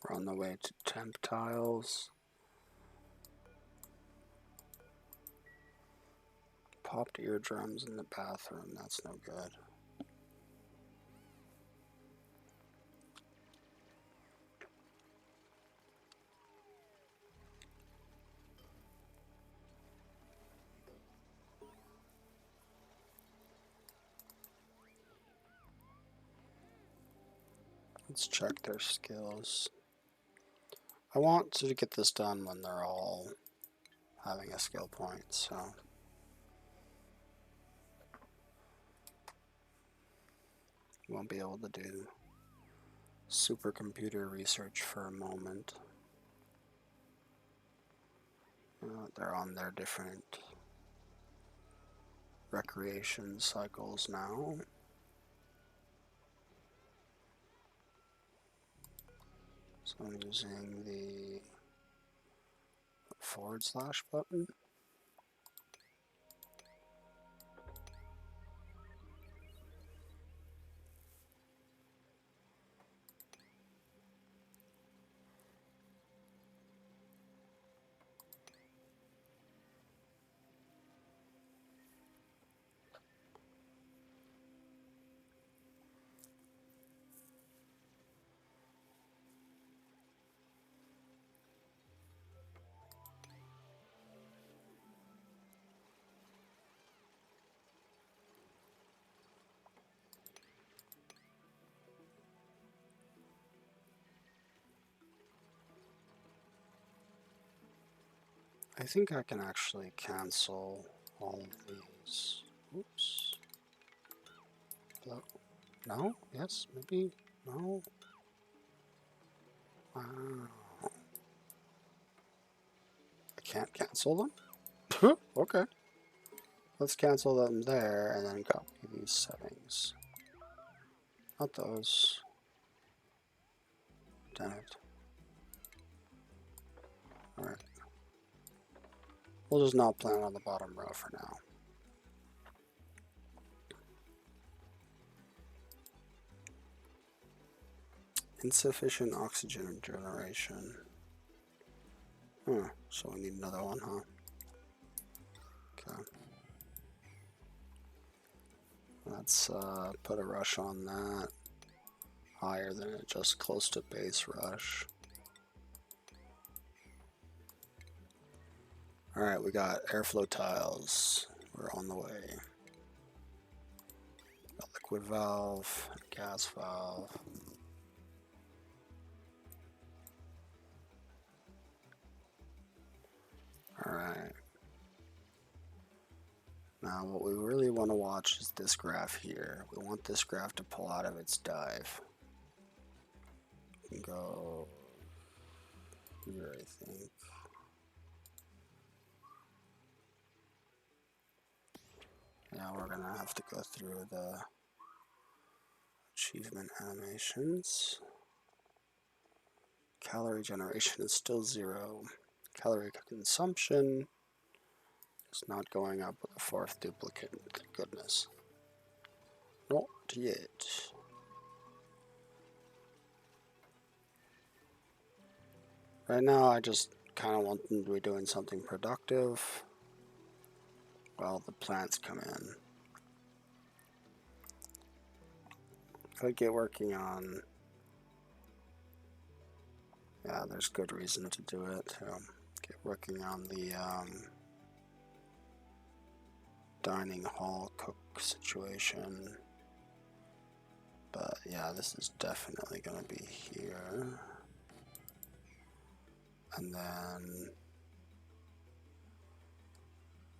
We're on the way to temp tiles. Popped eardrums in the bathroom, that's no good. Let's check their skills. I want to get this done when they're all having a skill point, so. Won't be able to do supercomputer research for a moment. They're on their different recreation cycles now. So I'm using the / button. I think I can actually cancel all of these. Oops. Hello? No? Yes? Maybe? No? Wow. I can't cancel them? Okay. Let's cancel them there and then copy these settings. Not those. Damn it. Alright. We'll just not plan on the bottom row for now. Insufficient oxygen generation. So we need another one, huh? Okay. Let's put a rush on that. Higher than it, just close to base rush. Alright, we got airflow tiles. We're on the way. Got liquid valve, gas valve. Alright. Now what we really want to watch is this graph here. We want this graph to pull out of its dive. We can go here, I think. Now we're gonna have to go through the achievement animations. Calorie generation is still 0. Calorie consumption is not going up with the 4th duplicate. Thank goodness. Not yet. Right now I just kind of want them to be doing something productive while the plants come in. Could get working on... Yeah, there's good reason to do it. Get working on the dining hall cook situation. But yeah, this is definitely going to be here. And then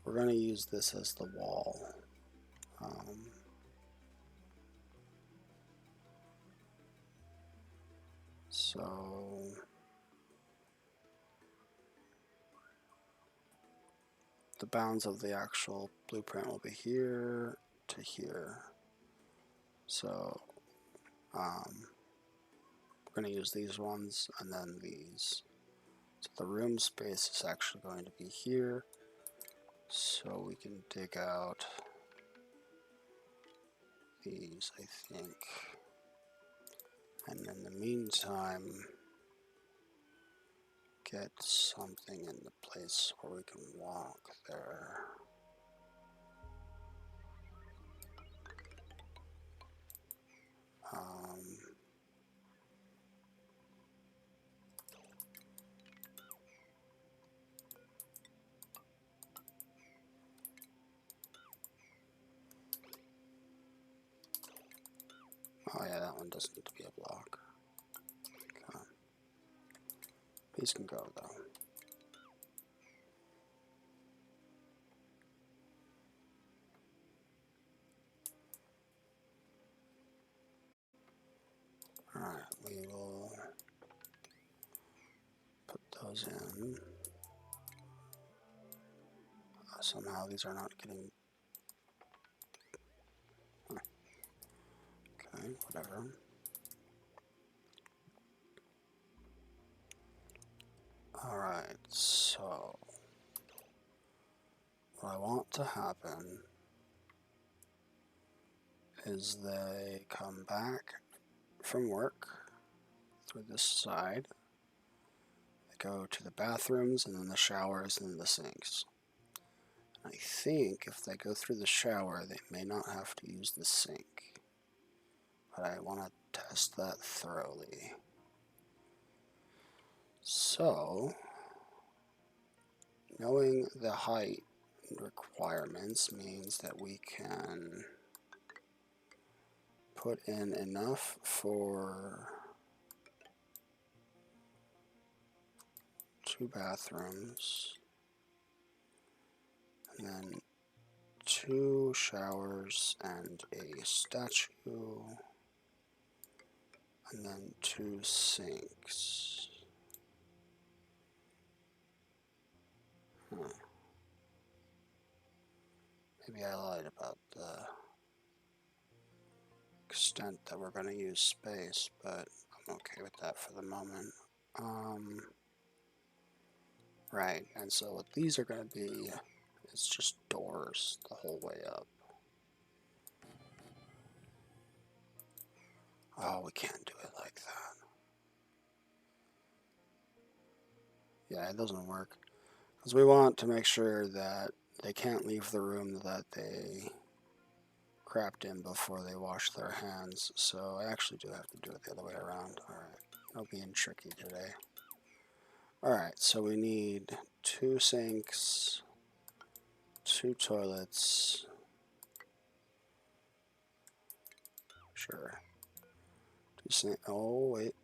we're going to use this as the wall. So the bounds of the actual blueprint will be here to here. So we're going to use these ones and then these. So the room space is actually going to be here. So we can dig out these, I think. And in the meantime, get something in the place where we can walk there. Oh yeah, that one doesn't need to be a block. Okay. These can go though. Alright, we will put those in. Somehow these are not getting... Okay, whatever. Alright, so what I want to happen is they come back from work through this side. They go to the bathrooms and then the showers and then the sinks. I think if they go through the shower, they may not have to use the sink. But I want to test that thoroughly. So, knowing the height requirements means that we can put in enough for 2 bathrooms. showers and a statue, and then 2 sinks. Huh. Maybe I lied about the extent that we're going to use space, but I'm okay with that for the moment. Right, and so what these are going to be is just doors the whole way up. Oh, we can't do it like that. Yeah, it doesn't work. Because we want to make sure that they can't leave the room that they crapped in before they wash their hands. So I actually do have to do it the other way around. Alright, no being tricky today. Alright, so we need 2 sinks, 2 toilets. Sure. 2 sinks. Oh, wait.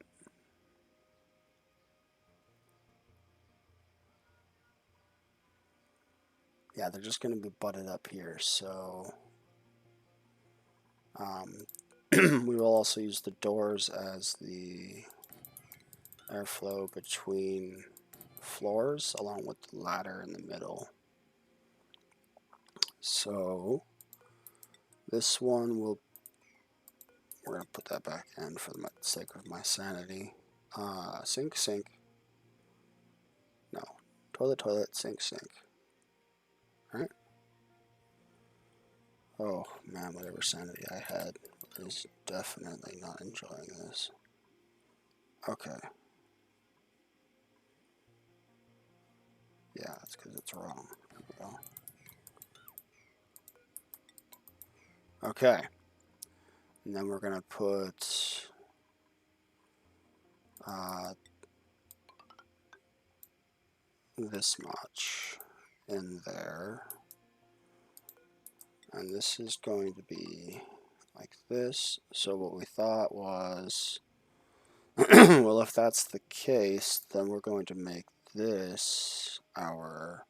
Yeah, they're just going to be butted up here, so we will also use the doors as the airflow between floors, along with the ladder in the middle. So this one we're going to put that back in for the sake of my sanity. Sink, sink. No. Toilet, toilet, sink, sink. Alright? Oh, man, whatever sanity I had is definitely not enjoying this. Okay. Yeah, that's because it's wrong. Okay. And then we're going to put this much in there. And this is going to be like this. So what we thought was, well, if that's the case, then we're going to make this our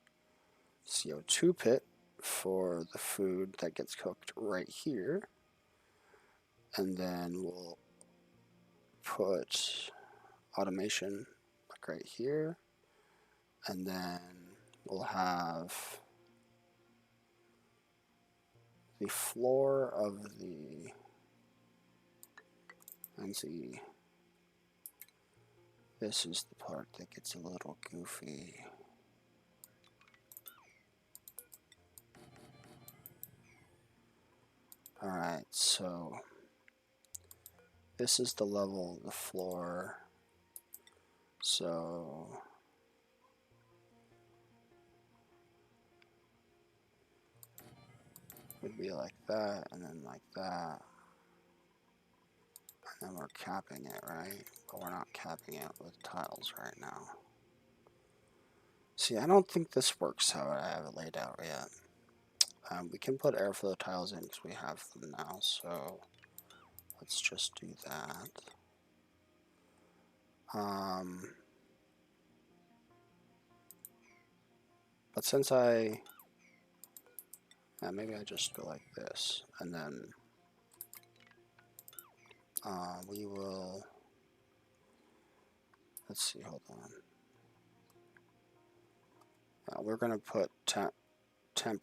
CO2 pit for the food that gets cooked right here. And then we'll put automation like right here. And then we'll have the floor of the, and see, this is the part that gets a little goofy. Alright, so this is the level of the floor. So it would be like that, and then like that. And then we're capping it, right? But we're not capping it with tiles right now. See, I don't think this works how I have it laid out yet. We can put airflow tiles in because we have them now, so let's just do that. But since maybe I just go like this, and then we will, let's see, hold on. We're going to put temp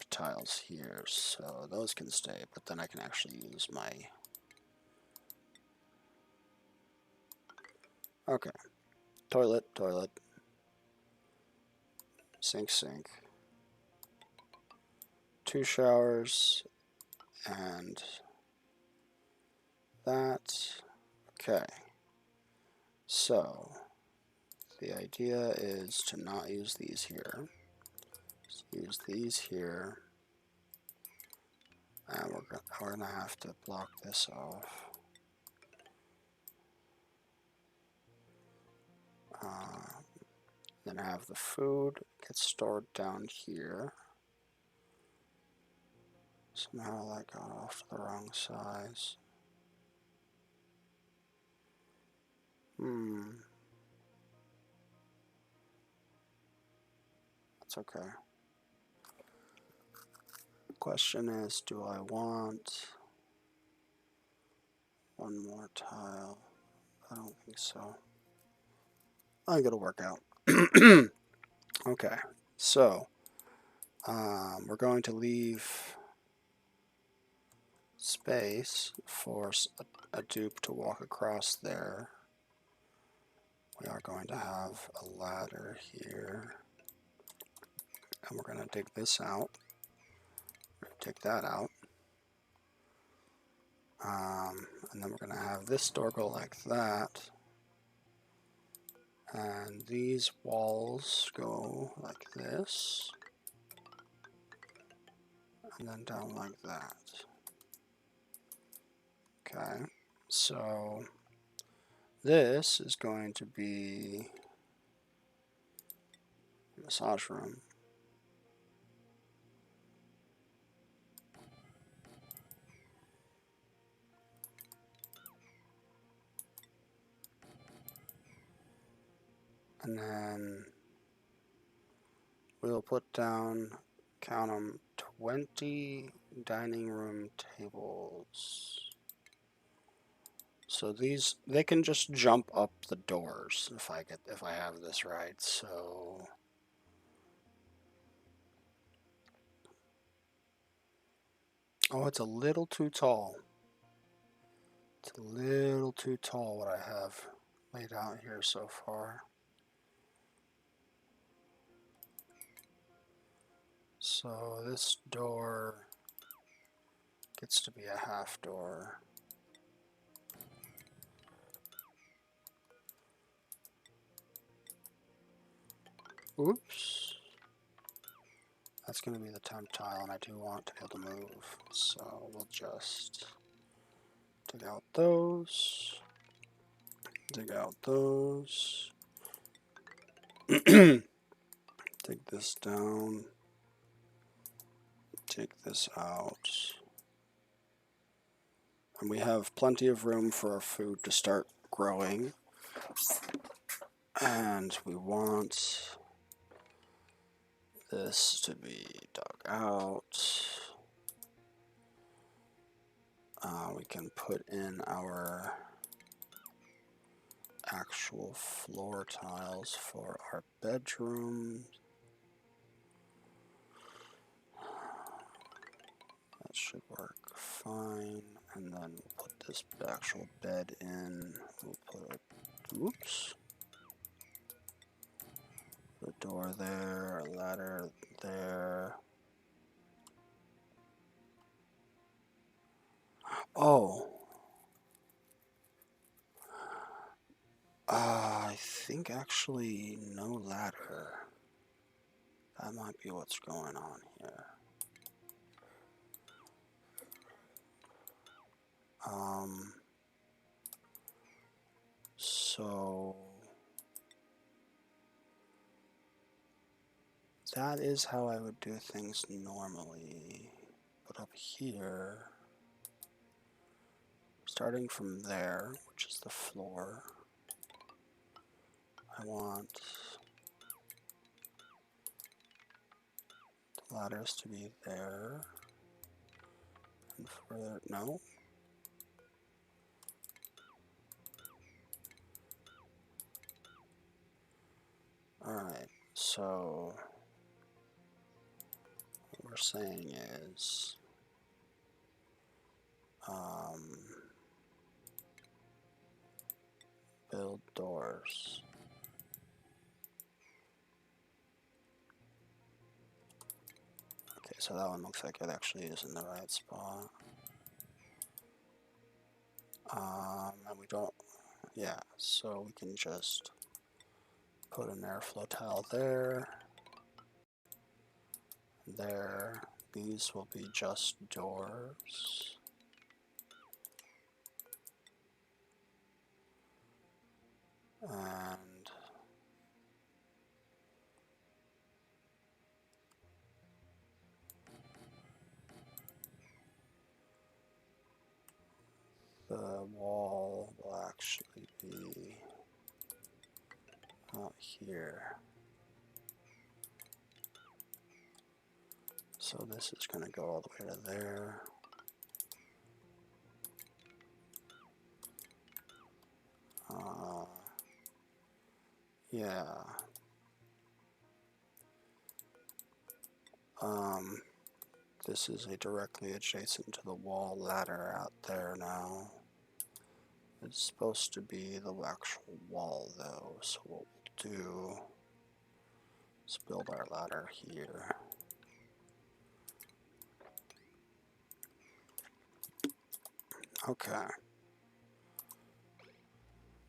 tiles here, so those can stay, but then I can actually use my, okay, toilet, toilet, sink, sink, 2 showers, and that. Okay, so the idea is to not use these here. Just use these here, and we're gonna have to block this off. Then I have the food gets stored down here. Somehow that got off to the wrong size. That's okay. Question is, do I want one more tile? I don't think so. I think it'll work out. Okay, so we're going to leave space for a dupe to walk across there. We are going to have a ladder here, and we're going to dig this out. Take that out. And then we're going to have this door go like that. And these walls go like this. And then down like that. Okay, so this is going to be a massage room. And then we'll put down, count them, 20 dining room tables. So these, they can just jump up the doors if I have this right. So oh, it's a little too tall. It's a little too tall what I have laid out here so far. So this door gets to be a half door. Oops. That's going to be the temp tile, and I do want to be able to move. So we'll just dig out those. Dig out those. Dig this down. Take this out. And we have plenty of room for our food to start growing. And we want this to be dug out. We can put in our actual floor tiles for our bedroom. That should work fine. And then we'll put this actual bed in. We'll put a, oops. The door there, a ladder there. Oh. I think actually no ladder. That might be what's going on here. So that is how I would do things normally. But up here, starting from there, which is the floor, I want the ladders to be there. And further, no. Alright, so what we're saying is build doors. Okay, so that one looks like it actually is in the right spot. And we don't, yeah, so we can just put an airflow tile there. There. These will be just doors. And the wall will actually be out here. So this is going to go all the way to there. Yeah. This is directly adjacent to the wall ladder out there now. It's supposed to be the actual wall though, so what we'll do is build our ladder here. Okay.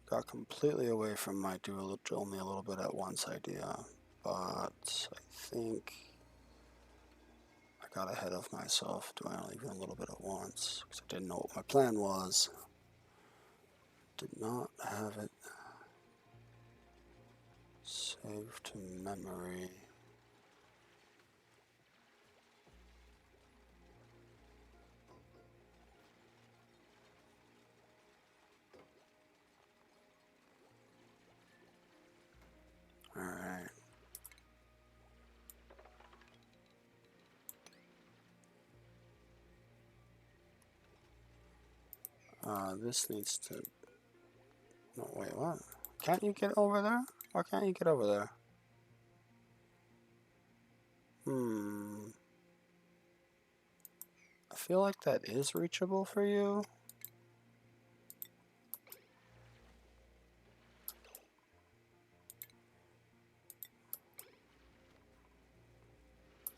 Got completely away from my do only a little bit at once idea, but I think I got ahead of myself doing even a little bit at once because I didn't know what my plan was. Did not have it saved to memory. Alright. This needs to... No, wait, what? Can't you get over there? Why can't you get over there? I feel like that is reachable for you.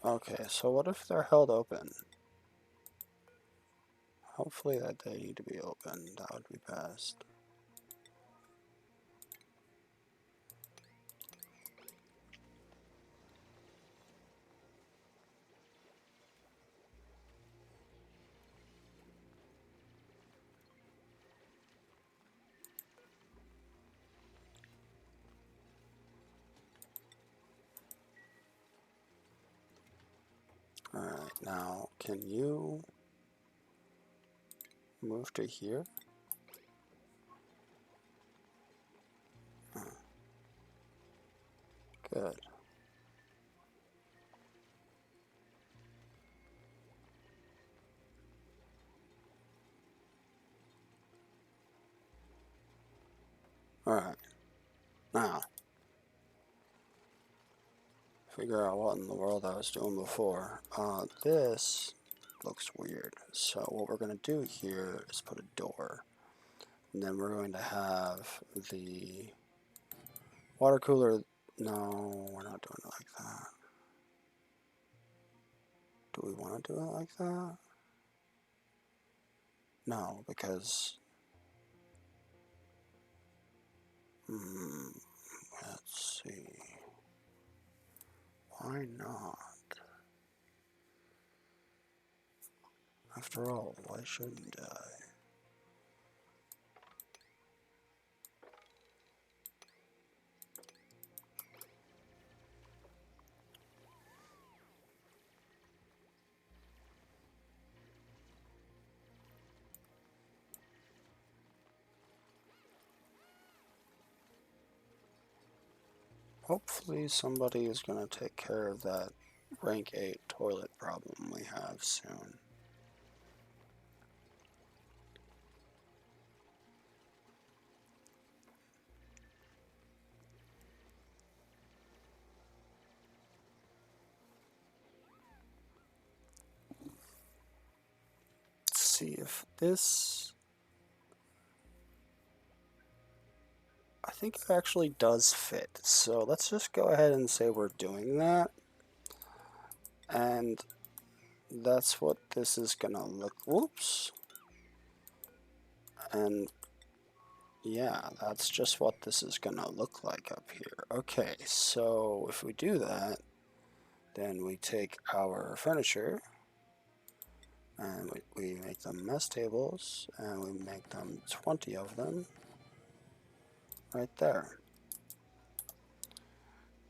Okay, so what if they're held open? Hopefully that they need to be open. That would be best. Alright, now can you move to here? Good. Alright. Now, figure out what in the world I was doing before. This looks weird. So what we're going to do here is put a door. And then we're going to have the water cooler. No, we're not doing it like that. Do we want to do it like that? No, because... let's see. Why not? After all, why shouldn't I? Hopefully somebody is going to take care of that rank 8 toilet problem we have soon. Let's see if this... I think it actually does fit. So let's just go ahead and say we're doing that. And that's what this is gonna look. Whoops. And yeah, that's just what this is gonna look like up here. Okay, so if we do that, then we take our furniture and we make them mess tables, and we make them 20 of them right there.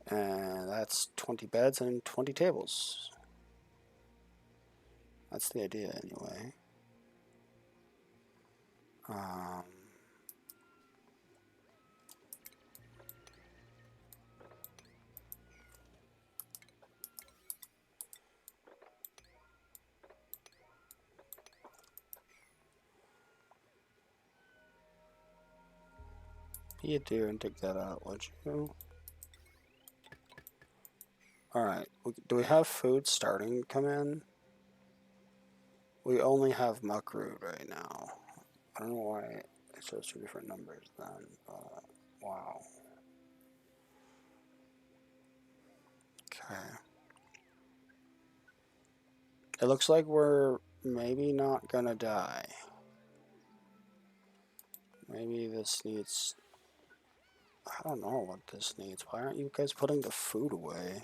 And that's 20 beds and 20 tables. That's the idea anyway. Be a deer and dig that out, would you? Alright, do we have food starting to come in? We only have muckroot right now. I don't know why it shows two different numbers then, but wow. Okay. It looks like we're maybe not gonna die. Maybe this needs... I don't know what this needs. Why aren't you guys putting the food away?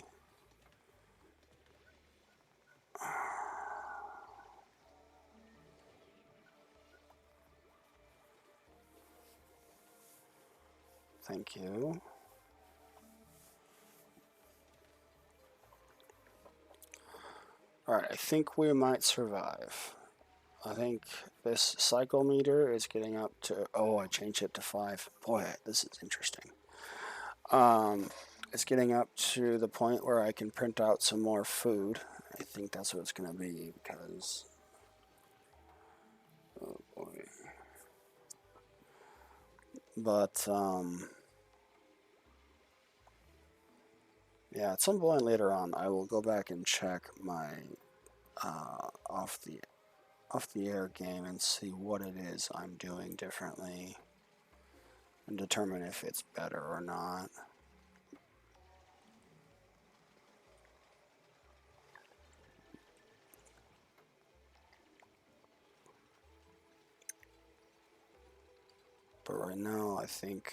Thank you. Alright, I think we might survive. I think this cycle meter is getting up to... Oh, I changed it to 5. Boy, this is interesting. It's getting up to the point where I can print out some more food. I think that's what it's going to be, because... Oh, boy. But, yeah, at some point later on, I will go back and check my off the air game and see what it is I'm doing differently and determine if it's better or not. But right now, I think...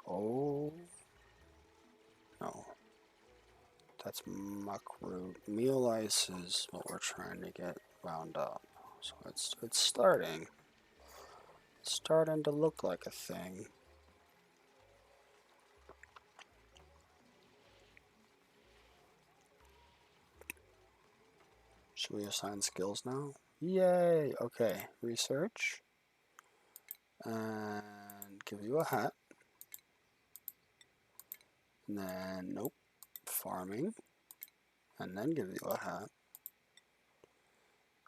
Oh... No. That's muckroot. Meal ice is what we're trying to get wound up. So it's starting. It's starting to look like a thing. Should we assign skills now? Yay! Okay, research. And give you a hat. And then, nope, farming. And then give you a hat.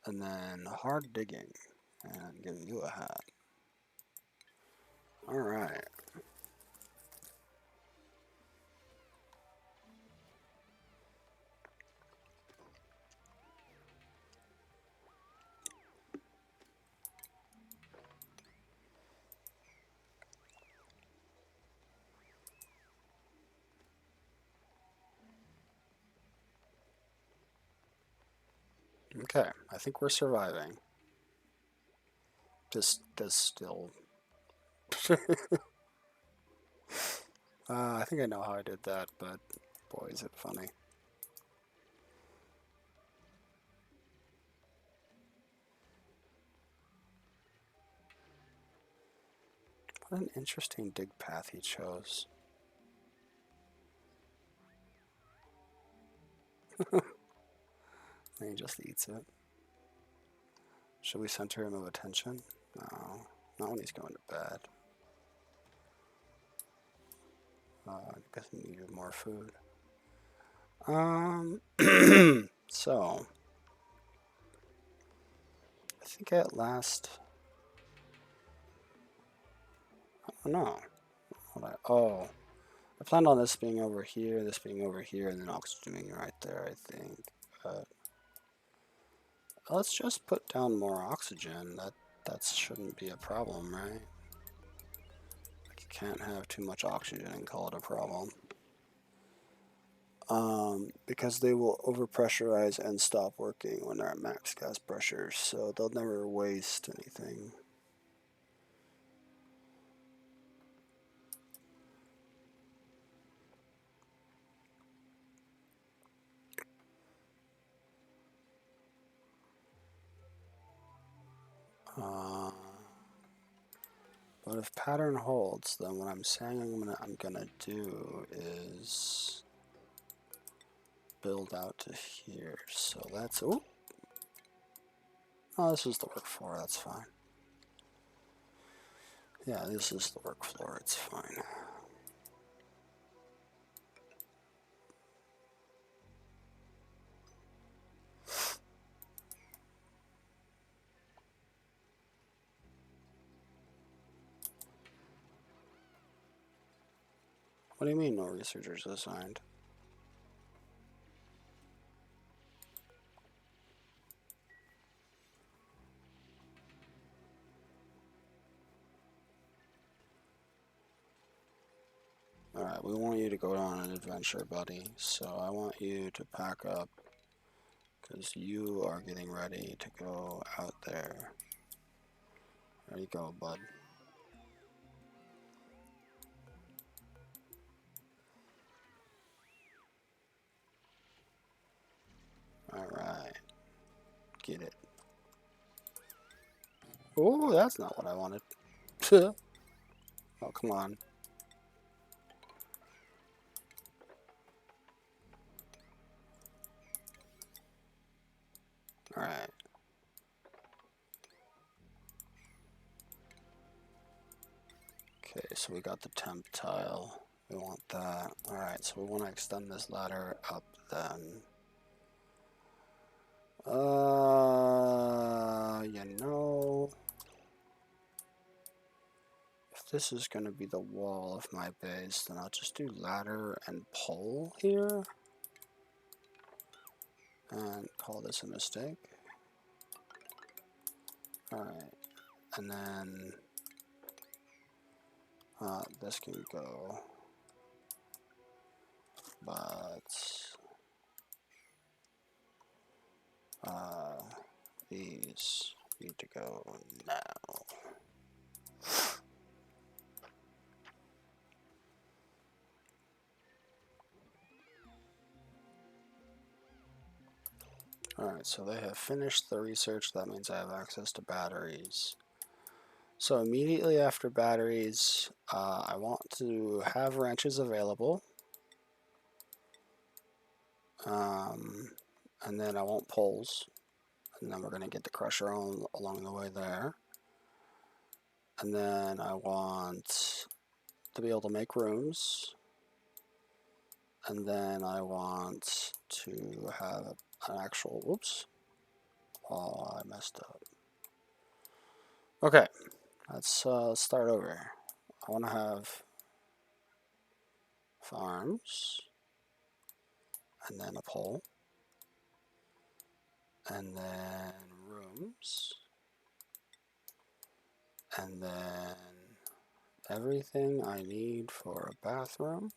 And then hard digging. And give you a hat. Alright. Okay, I think we're surviving. This still... I think I know how I did that, but boy, is it funny. What an interesting dig path he chose. And he just eats it. Should we center him of attention? No, not when he's going to bed. Because he needed more food. So, I think at last, I don't know. Oh, I planned on this being over here, this being over here, and then oxygen being right there, I think. But let's just put down more oxygen. That shouldn't be a problem, right? Like, you can't have too much oxygen and call it a problem. Because they will overpressurize and stop working when they're at max gas pressure, so they'll never waste anything. But if pattern holds, then what I'm saying I'm gonna do is build out to here. So that's oh, this is the work floor. That's fine. Yeah, this is the work floor. It's fine. What do you mean no researchers assigned? Alright, we want you to go on an adventure, buddy. So I want you to pack up, because you are getting ready to go out there. There you go, bud. Alright. Get it. Oh, that's not what I wanted. Oh, come on. Alright. Okay, so we got the temp tile. We want that. Alright, so we want to extend this ladder up then. You know, if this is going to be the wall of my base, then I'll just do ladder and pole here. And call this a mistake. Alright, and then this can go, but these need to go now. Alright, so they have finished the research. That means I have access to batteries. So immediately after batteries, I want to have wrenches available. And then I want poles. And then we're going to get the crusher on along the way there. And then I want to be able to make rooms. And then I want to have an actual, whoops. Oh, I messed up. Okay, let's start over. I want to have farms. And then a pole. And then rooms. And then everything I need for a bathroom.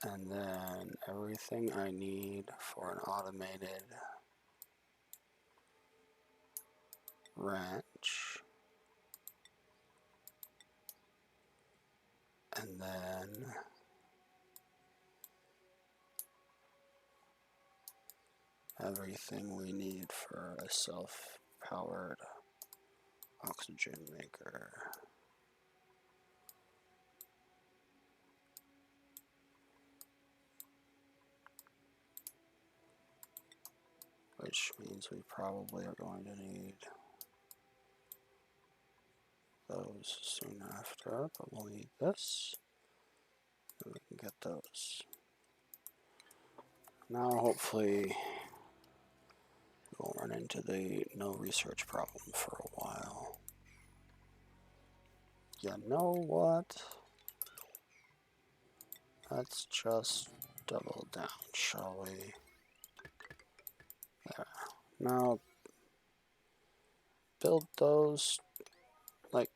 And then everything I need for an automated ranch. And then everything we need for a self-powered oxygen maker. Which means we probably are going to need those soon after, but we'll need this, and we can get those. Now hopefully we'll run into the no research problem for a while. You know what? Let's just double down, shall we? There. Now, build those, like,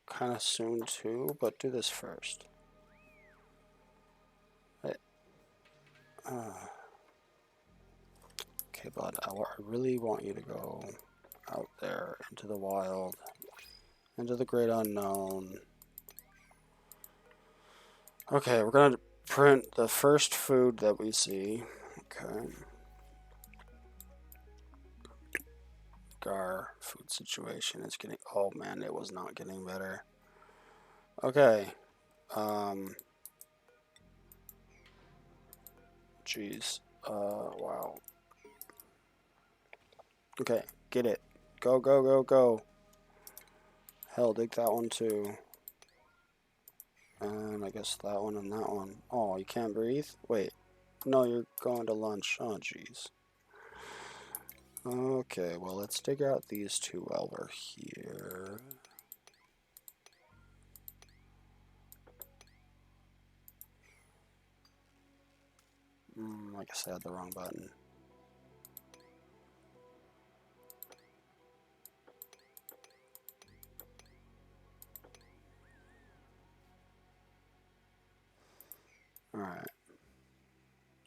kind of soon too, but do this first. Okay, bud, I really want you to go out there into the wild, into the great unknown. Okay, we're gonna print the first food that we see. Okay. Our food situation is getting, oh man, it was not getting better. Okay. Jeez. Wow. Okay, get it. Go, go, go, go. Hell, dig that one too. And I guess that one and that one. Oh, you can't breathe? Wait. No, you're going to lunch. Oh, jeez. Okay, well, let's dig out these two while we're here. I guess I had the wrong button. Alright.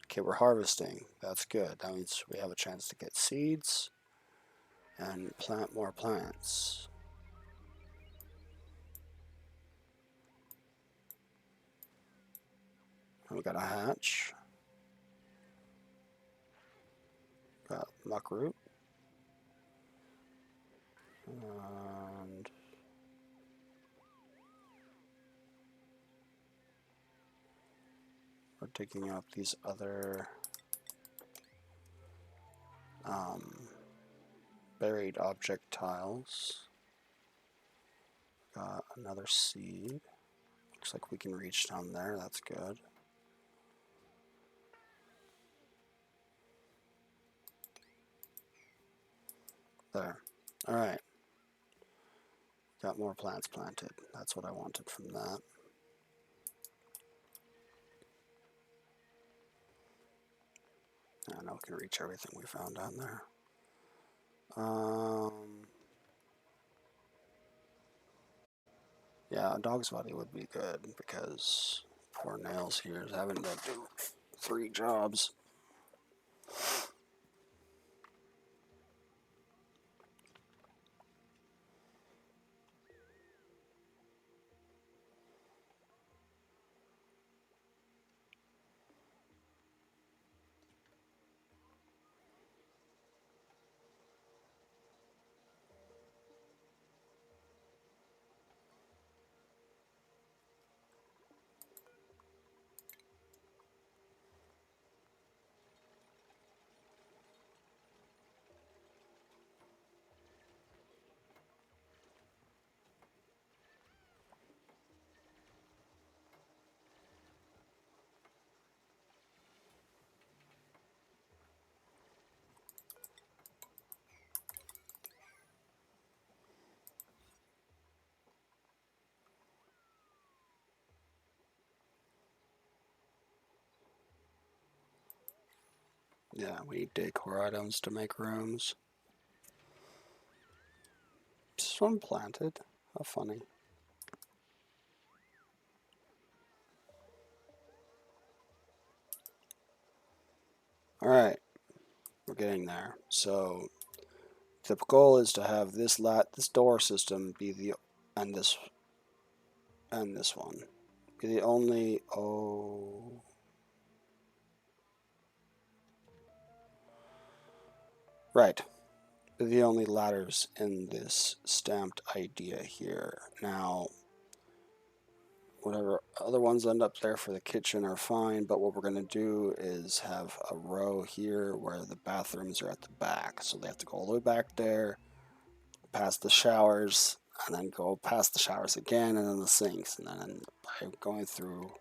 Okay, we're harvesting. That's good. That means we have a chance to get seeds and plant more plants. And we got a hatch. Got muckroot. And we're digging up these other buried object tiles. Got another seed. Looks like we can reach down there. That's good. There. Alright. Got more plants planted. That's what I wanted from that. Now we can reach everything we found down there. Yeah, a dog's body would be good because poor Nails here is having to do 3 jobs. Yeah, we need decor items to make rooms. This one planted. How funny. Alright, we're getting there. So the goal is to have this door system be the and this one be the only right. The only ladders in this stamped idea here. Now, whatever other ones end up there for the kitchen are fine, but what we're going to do is have a row here where the bathrooms are at the back. So they have to go all the way back there, past the showers, and then go past the showers again, and then the sinks. And then by going through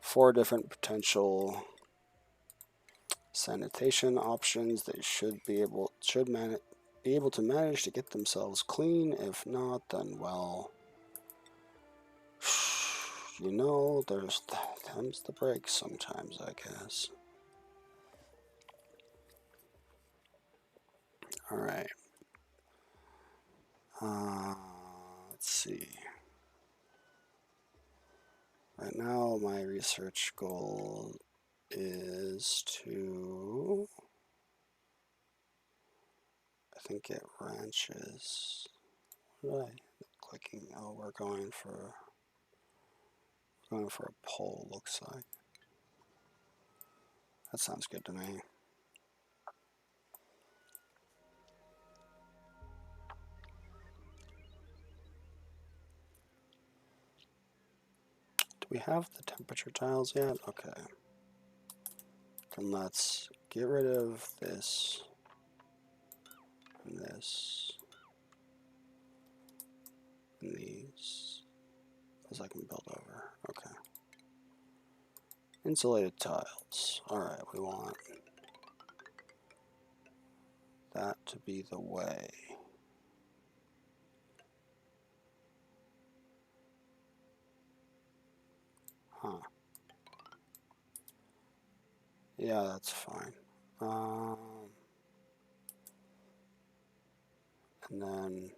4 different potential sanitation options, they should be able to manage to get themselves clean. If not, then well, you know, there's times the breaks sometimes, I guess. Alright. Let's see. Right now, my research goal is to, I think, get ranches. What am I clicking? Oh, we're going for a pole, looks like. That sounds good to me. Do we have the temperature tiles yet? Okay. Then let's get rid of this and this and these, as I can build over. Okay. Insulated tiles. Alright, we want that to be the way. Huh. Yeah, that's fine. And then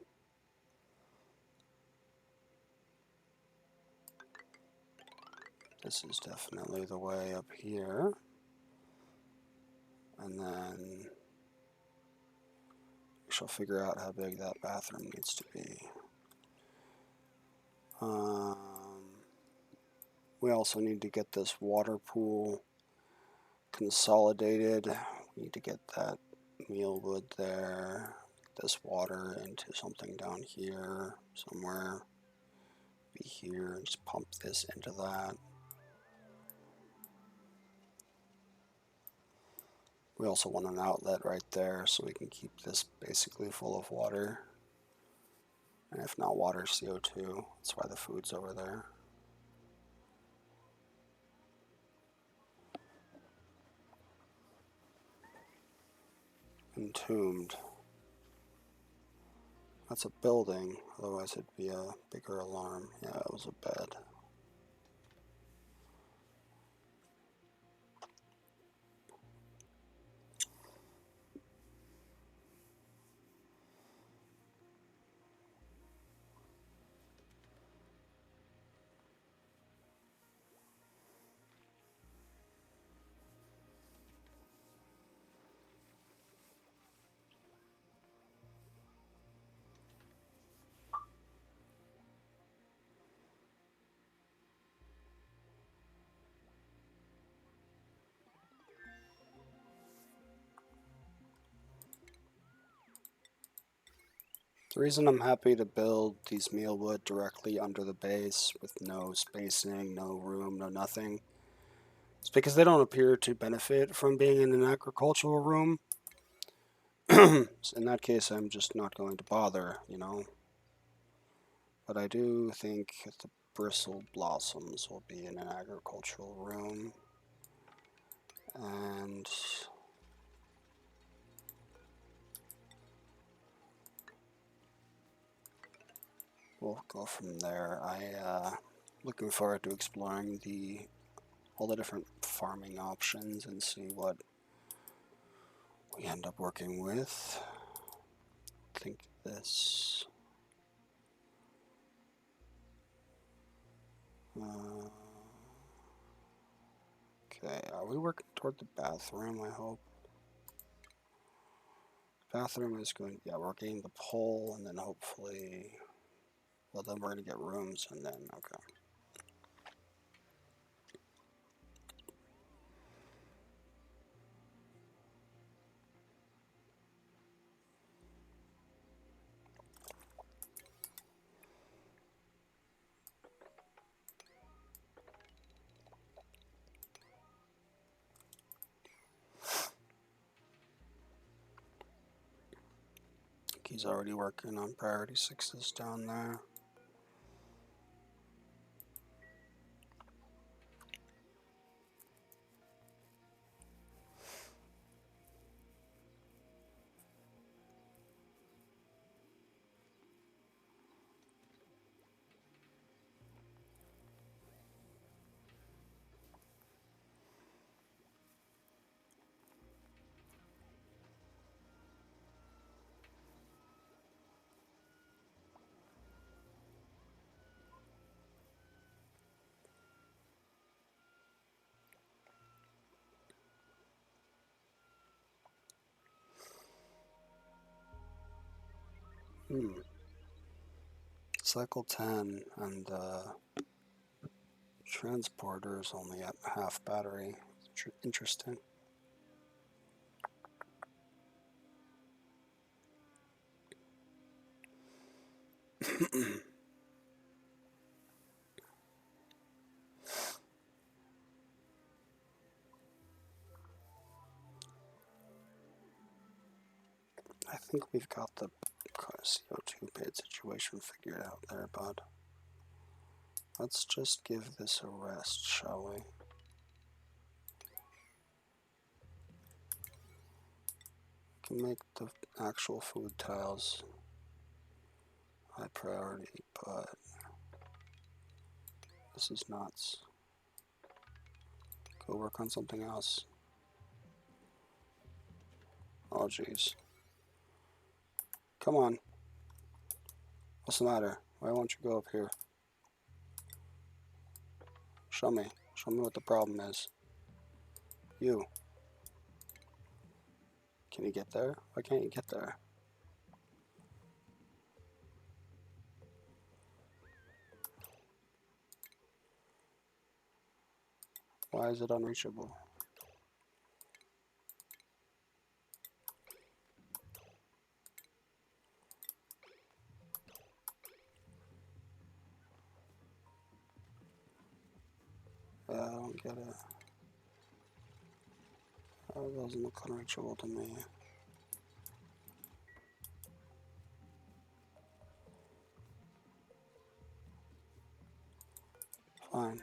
this is definitely the way up here. And then we shall figure out how big that bathroom needs to be. We also need to get this water pool consolidated. We need to get that mealwood there. This water into something down here somewhere. Be here and just pump this into that. We also want an outlet right there so we can keep this basically full of water. And if not water, CO2. That's why the food's over there. Entombed. That's a building, otherwise it'd be a bigger alarm. Yeah, it was a bed. The reason I'm happy to build these mealwood directly under the base with no spacing, no room, no nothing, is because they don't appear to benefit from being in an agricultural room. In that case, I'm just not going to bother, you know. But I do think the bristle blossoms will be in an agricultural room. And we'll go from there. Looking forward to exploring all the different farming options and see what we end up working with. I think this. Okay, are we working toward the bathroom? I hope. Bathroom is going. Yeah, we're getting the pole, and then hopefully. Well, then we're gonna get rooms, and then okay. He's already working on priority 6s down there. Cycle 10 and transporter is only at half battery. Interesting. I think we've got the CO2 paid situation figured out there, bud. Let's just give this a rest, shall we? We can make the actual food tiles high priority, but this is nuts. Go work on something else. Oh, jeez. Come on. What's the matter? Why won't you go up here? Show me. Show me what the problem is. You. Can you get there? Why can't you get there? Why is it unreachable? I don't get it. That doesn't look unreachable to me. Fine.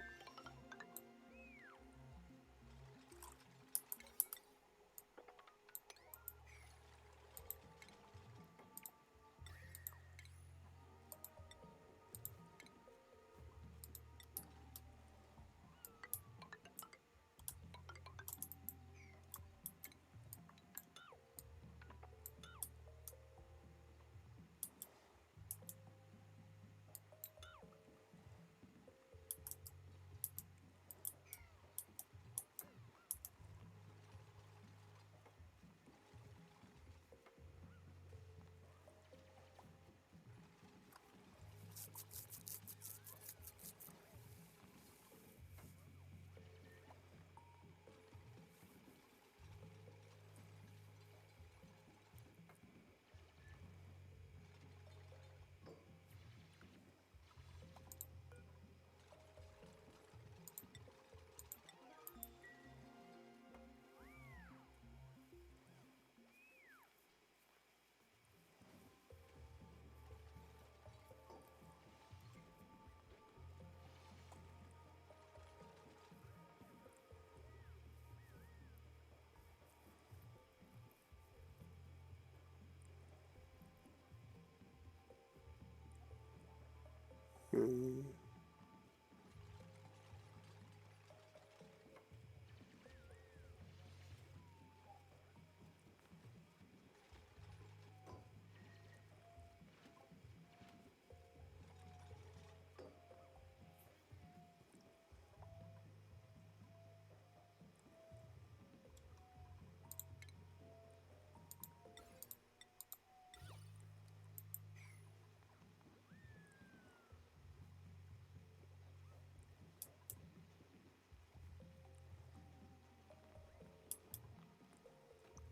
Hmm.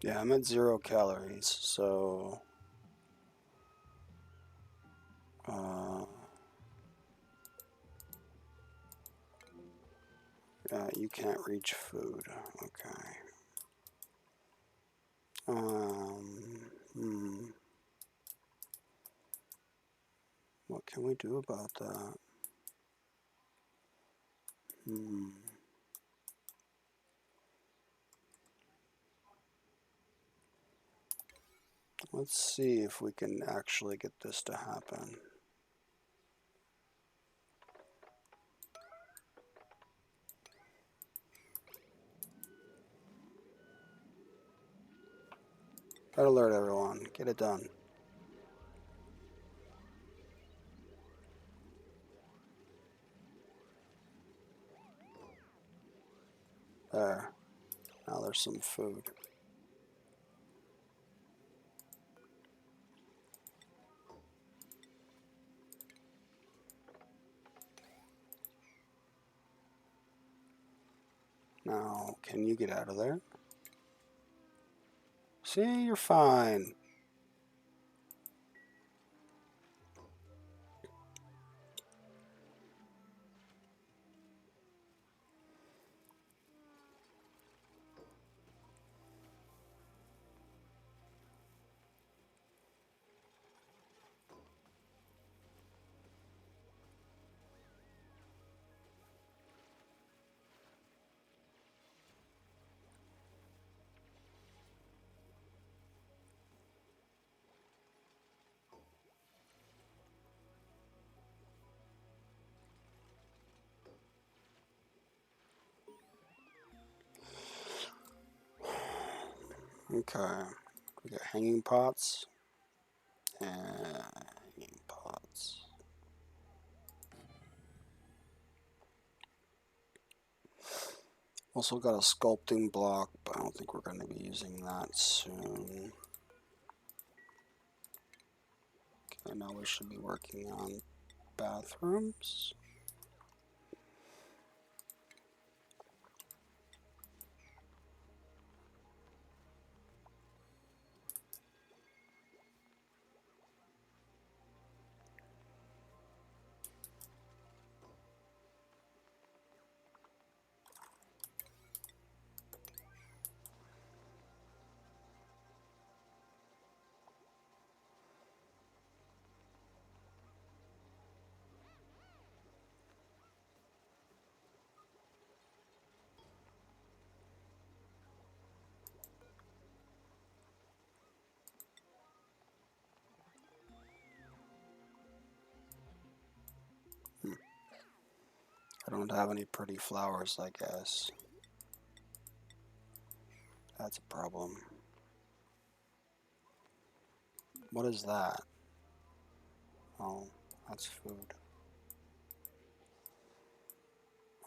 Yeah, I'm at 0 calories, so you can't reach food. Okay. Hmm. What can we do about that? Hmm. Let's see if we can actually get this to happen. Red alert, everyone. Get it done. There. Now there's some food. Now, can you get out of there? See, you're fine. Okay. We got hanging pots and hanging pots. Also got a sculpting block, but I don't think we're going to be using that soon. Okay, now we should be working on bathrooms. I don't have any pretty flowers, I guess. That's a problem. What is that? Oh, that's food.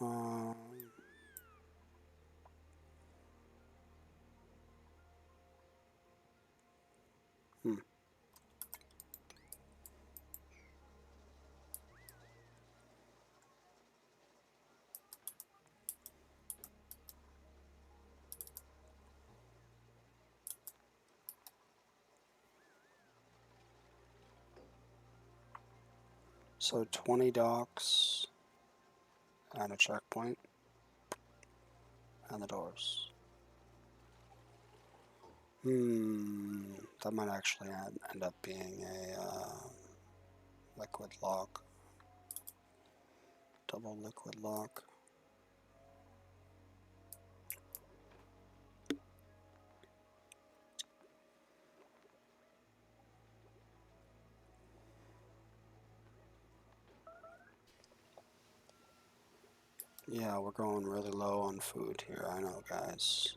Um, hmm. So 20 docks and a checkpoint and the doors. That might actually end up being a liquid lock. Double liquid lock. Yeah, we're going really low on food here, I know, guys.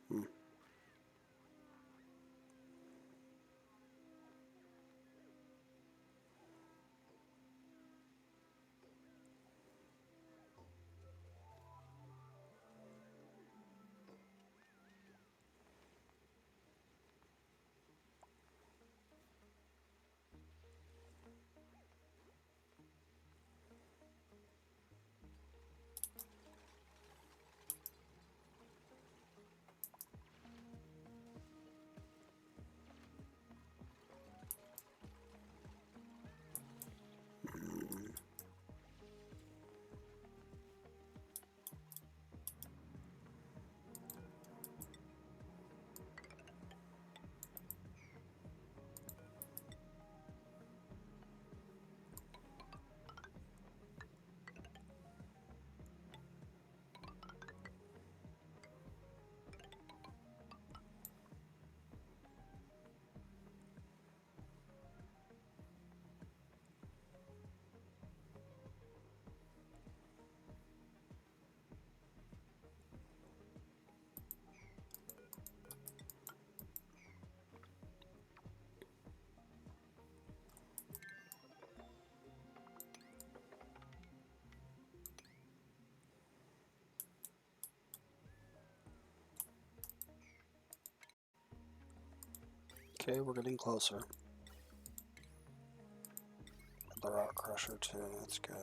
Hmm. Okay, we're getting closer. The rock crusher too, that's good.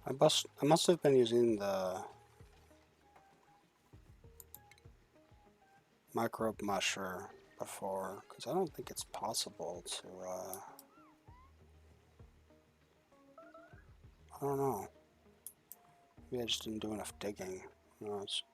I must have been using the microbe musher before, because I don't think it's possible to, I don't know. Maybe I just didn't do enough digging. Who knows?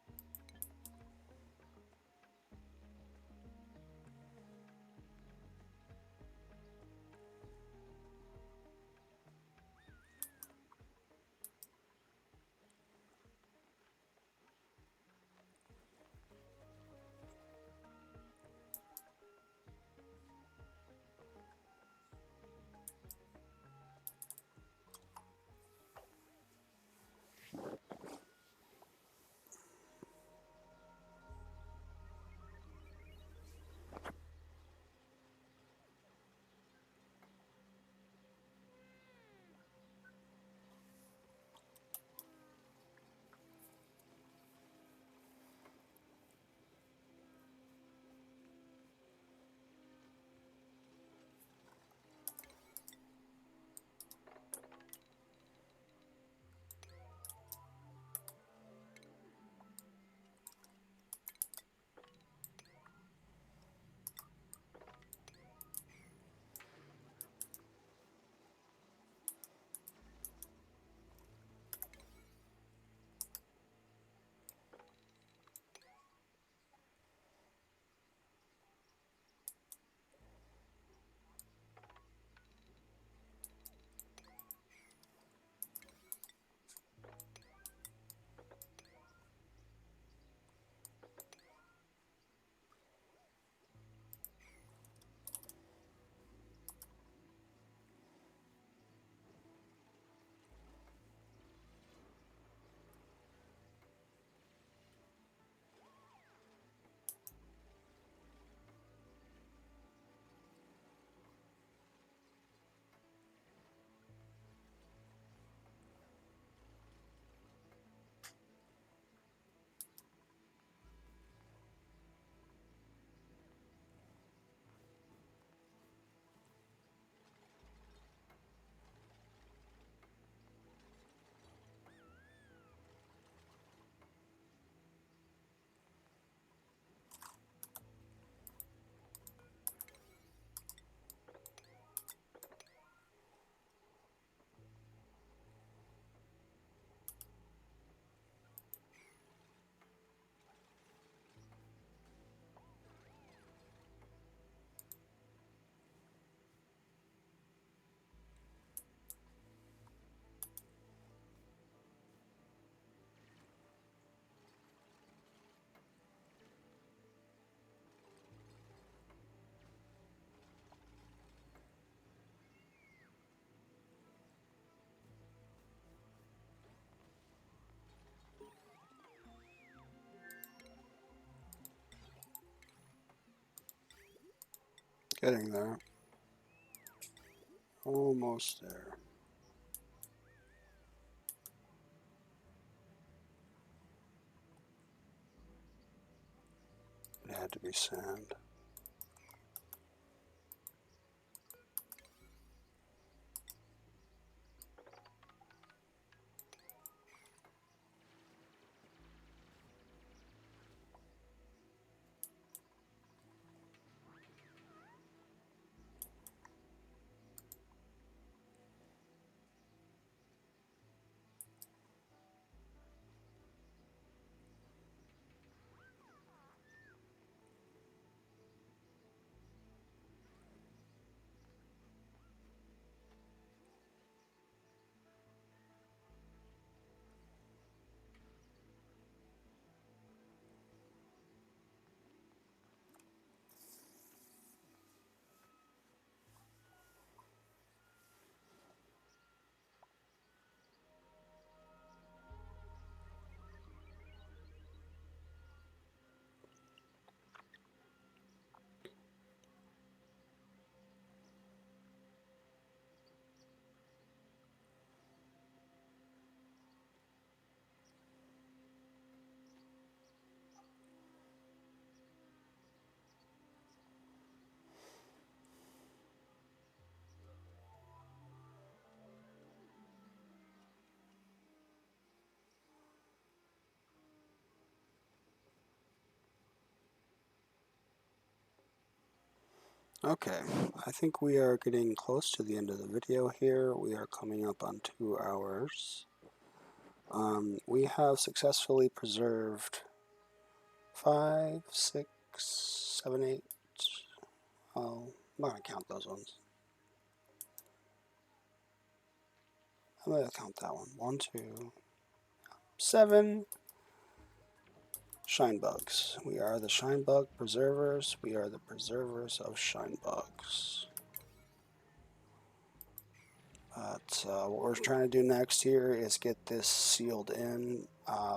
Getting there. Almost there. It had to be sand. Okay, I think we are getting close to the end of the video here. We are coming up on 2 hours. We have successfully preserved 5, 6, 7, 8. Oh, I'm not going to count those ones. I'm going to count that one. 1, 2, 7 shine bugs. We are the shine bug preservers. We are the preservers of shine bugs. But what we're trying to do next here is get this sealed in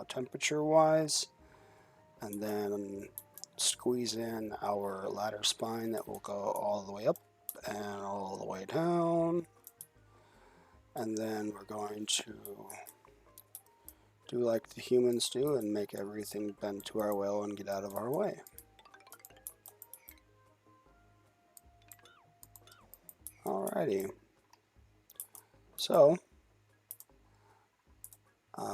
temperature-wise, and then squeeze in our ladder spine that will go all the way up and all the way down. And then we're going to do like the humans do and make everything bend to our will and get out of our way. Alrighty. So,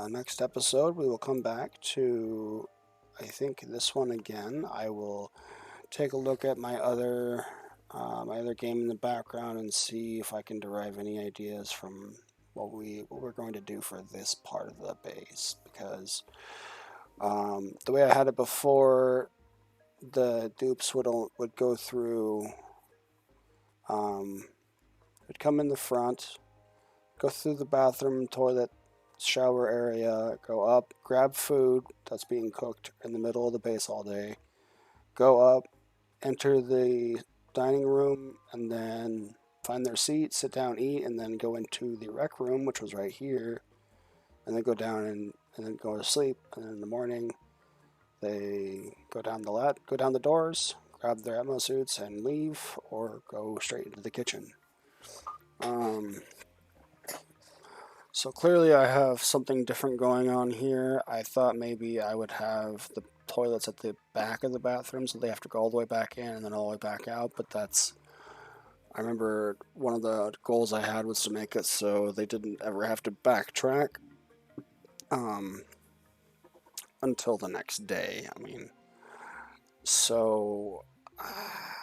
next episode we will come back to, I think, this one again. I will take a look at my other game in the background and see if I can derive any ideas from what we're going to do for this part of the base, because the way I had it before, the dupes would go through, would come in the front, go through the bathroom, toilet, shower area, go up, grab food that's being cooked in the middle of the base all day, go up, enter the dining room, and then find their seat, sit down, eat, and then go into the rec room, which was right here, and then go down and then go to sleep. And then in the morning, they go down the doors, grab their Atmo suits, and leave, or go straight into the kitchen. So clearly I have something different going on here. I thought maybe I would have the toilets at the back of the bathroom, so they have to go all the way back in and then all the way back out, but I remember one of the goals I had was to make it so they didn't ever have to backtrack until the next day. So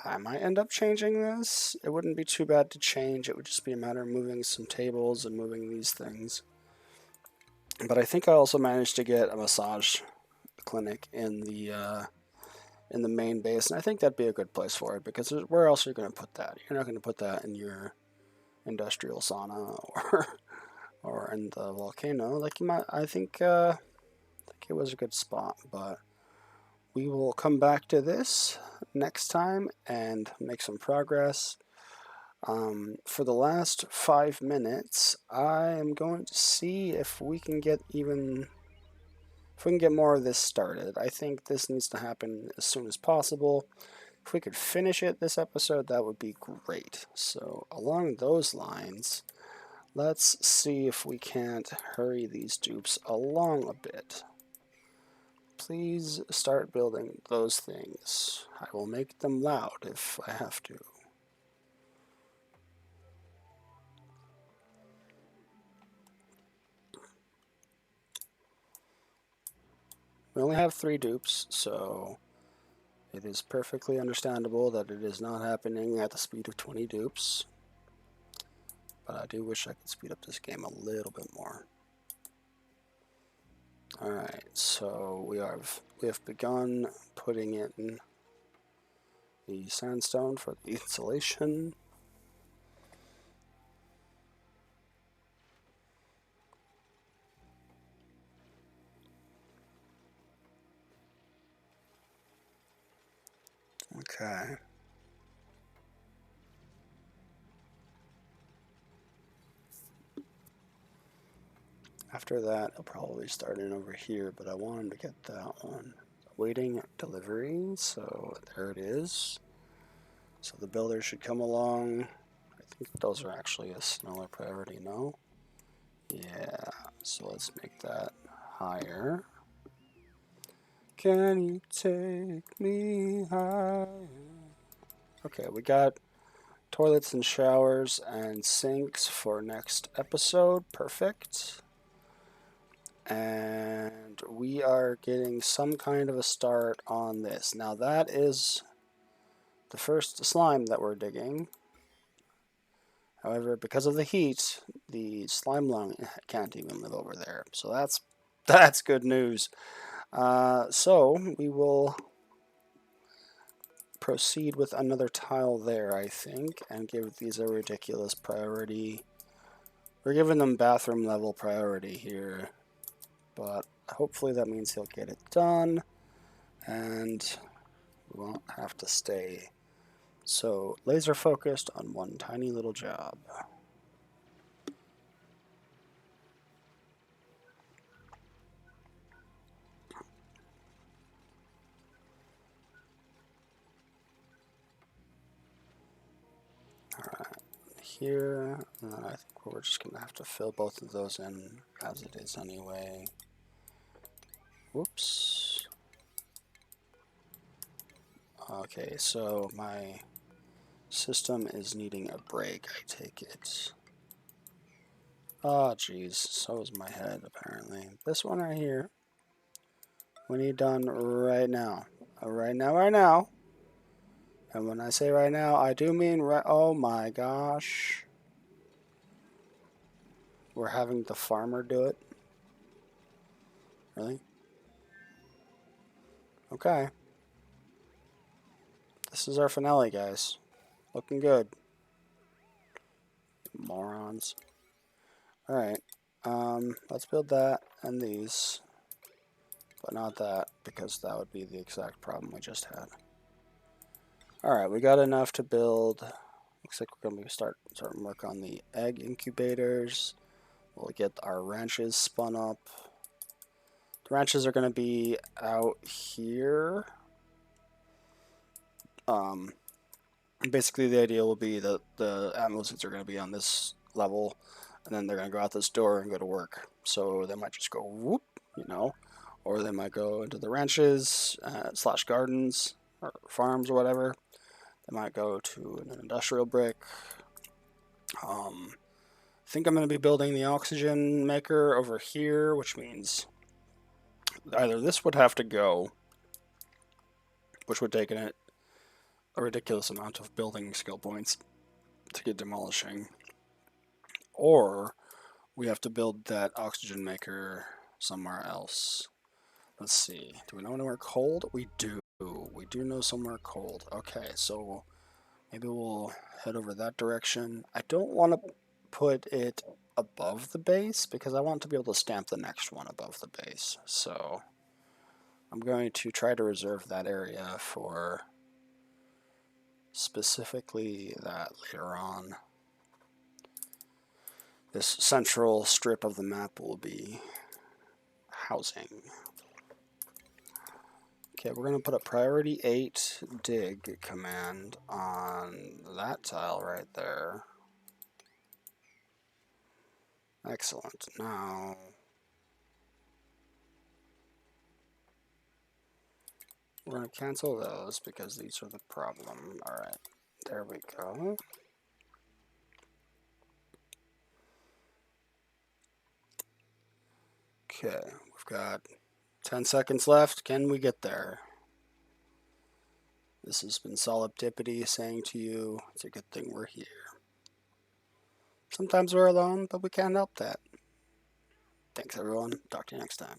I might end up changing this. It wouldn't be too bad to change. It would just be a matter of moving some tables and moving these things. But I think I also managed to get a massage clinic in the main base, and I think that'd be a good place for it, because where else are you going to put that? You're not going to put that in your industrial sauna or in the volcano. Like, you might, I think it was a good spot, but we will come back to this next time and make some progress. For the last 5 minutes, I am going to see if we can get more of this started. I think this needs to happen as soon as possible. If we could finish it this episode, that would be great. So along those lines, let's see if we can't hurry these dupes along a bit. Please start building those things. I will make them loud if I have to. We only have 3 dupes, so it is perfectly understandable that it is not happening at the speed of 20 dupes. But I do wish I could speed up this game a little bit more. Alright, so we have begun putting in the sandstone for the insulation. Okay. After that, I'll probably start in over here, but I want him to get that one. Waiting delivery, so there it is. So the builder should come along. I think those are actually a smaller priority, no? Yeah, so let's make that higher. Can you take me higher? Okay, we got toilets and showers and sinks for next episode. Perfect. And we are getting some kind of a start on this. Now that is the first slime that we're digging. However, because of the heat, the slime lung can't even live over there. So that's good news. So we will proceed with another tile there, I think, and give these a ridiculous priority. We're giving them bathroom level priority here, but hopefully that means he'll get it done, and we won't have to stay so laser focused on one tiny little job. Alright, here, and then I think we're just going to have to fill both of those in as it is anyway. Whoops. Okay, so my system is needing a break, I take it. Oh, jeez, so is my head, apparently. This one right here, we need done right now. Right now, right now. And when I say right now, I do mean right. Oh my gosh. We're having the farmer do it? Really? Okay. This is our finale, guys. Looking good. Morons. Alright. Let's build that and these. But not that, because that would be the exact problem we just had. Alright, we got enough to build. Looks like we're going to start work on the egg incubators. We'll get our ranches spun up. The ranches are going to be out here. Basically, the idea will be that the atmospheres are going to be on this level, and then they're going to go out this door and go to work. So they might just go whoop, you know, or they might go into the ranches / gardens or farms or whatever. They might go to an industrial brick. I think I'm going to be building the oxygen maker over here, which means either this would have to go, which would take a ridiculous amount of building skill points to get demolishing, or we have to build that oxygen maker somewhere else. Let's see. Do we know anywhere cold? We do. We do know somewhere cold. Okay, so maybe we'll head over that direction. I don't want to put it above the base because I want to be able to stamp the next one above the base. So I'm going to try to reserve that area for specifically that later on. This central strip of the map will be housing. Okay, we're going to put a priority 8 dig command on that tile right there. Excellent. Now, we're going to cancel those because these are the problem. Alright, there we go. Okay, we've got 10 seconds left. Can we get there? This has been Solipdipity saying to you, it's a good thing we're here. Sometimes we're alone, but we can't help that. Thanks, everyone. Talk to you next time.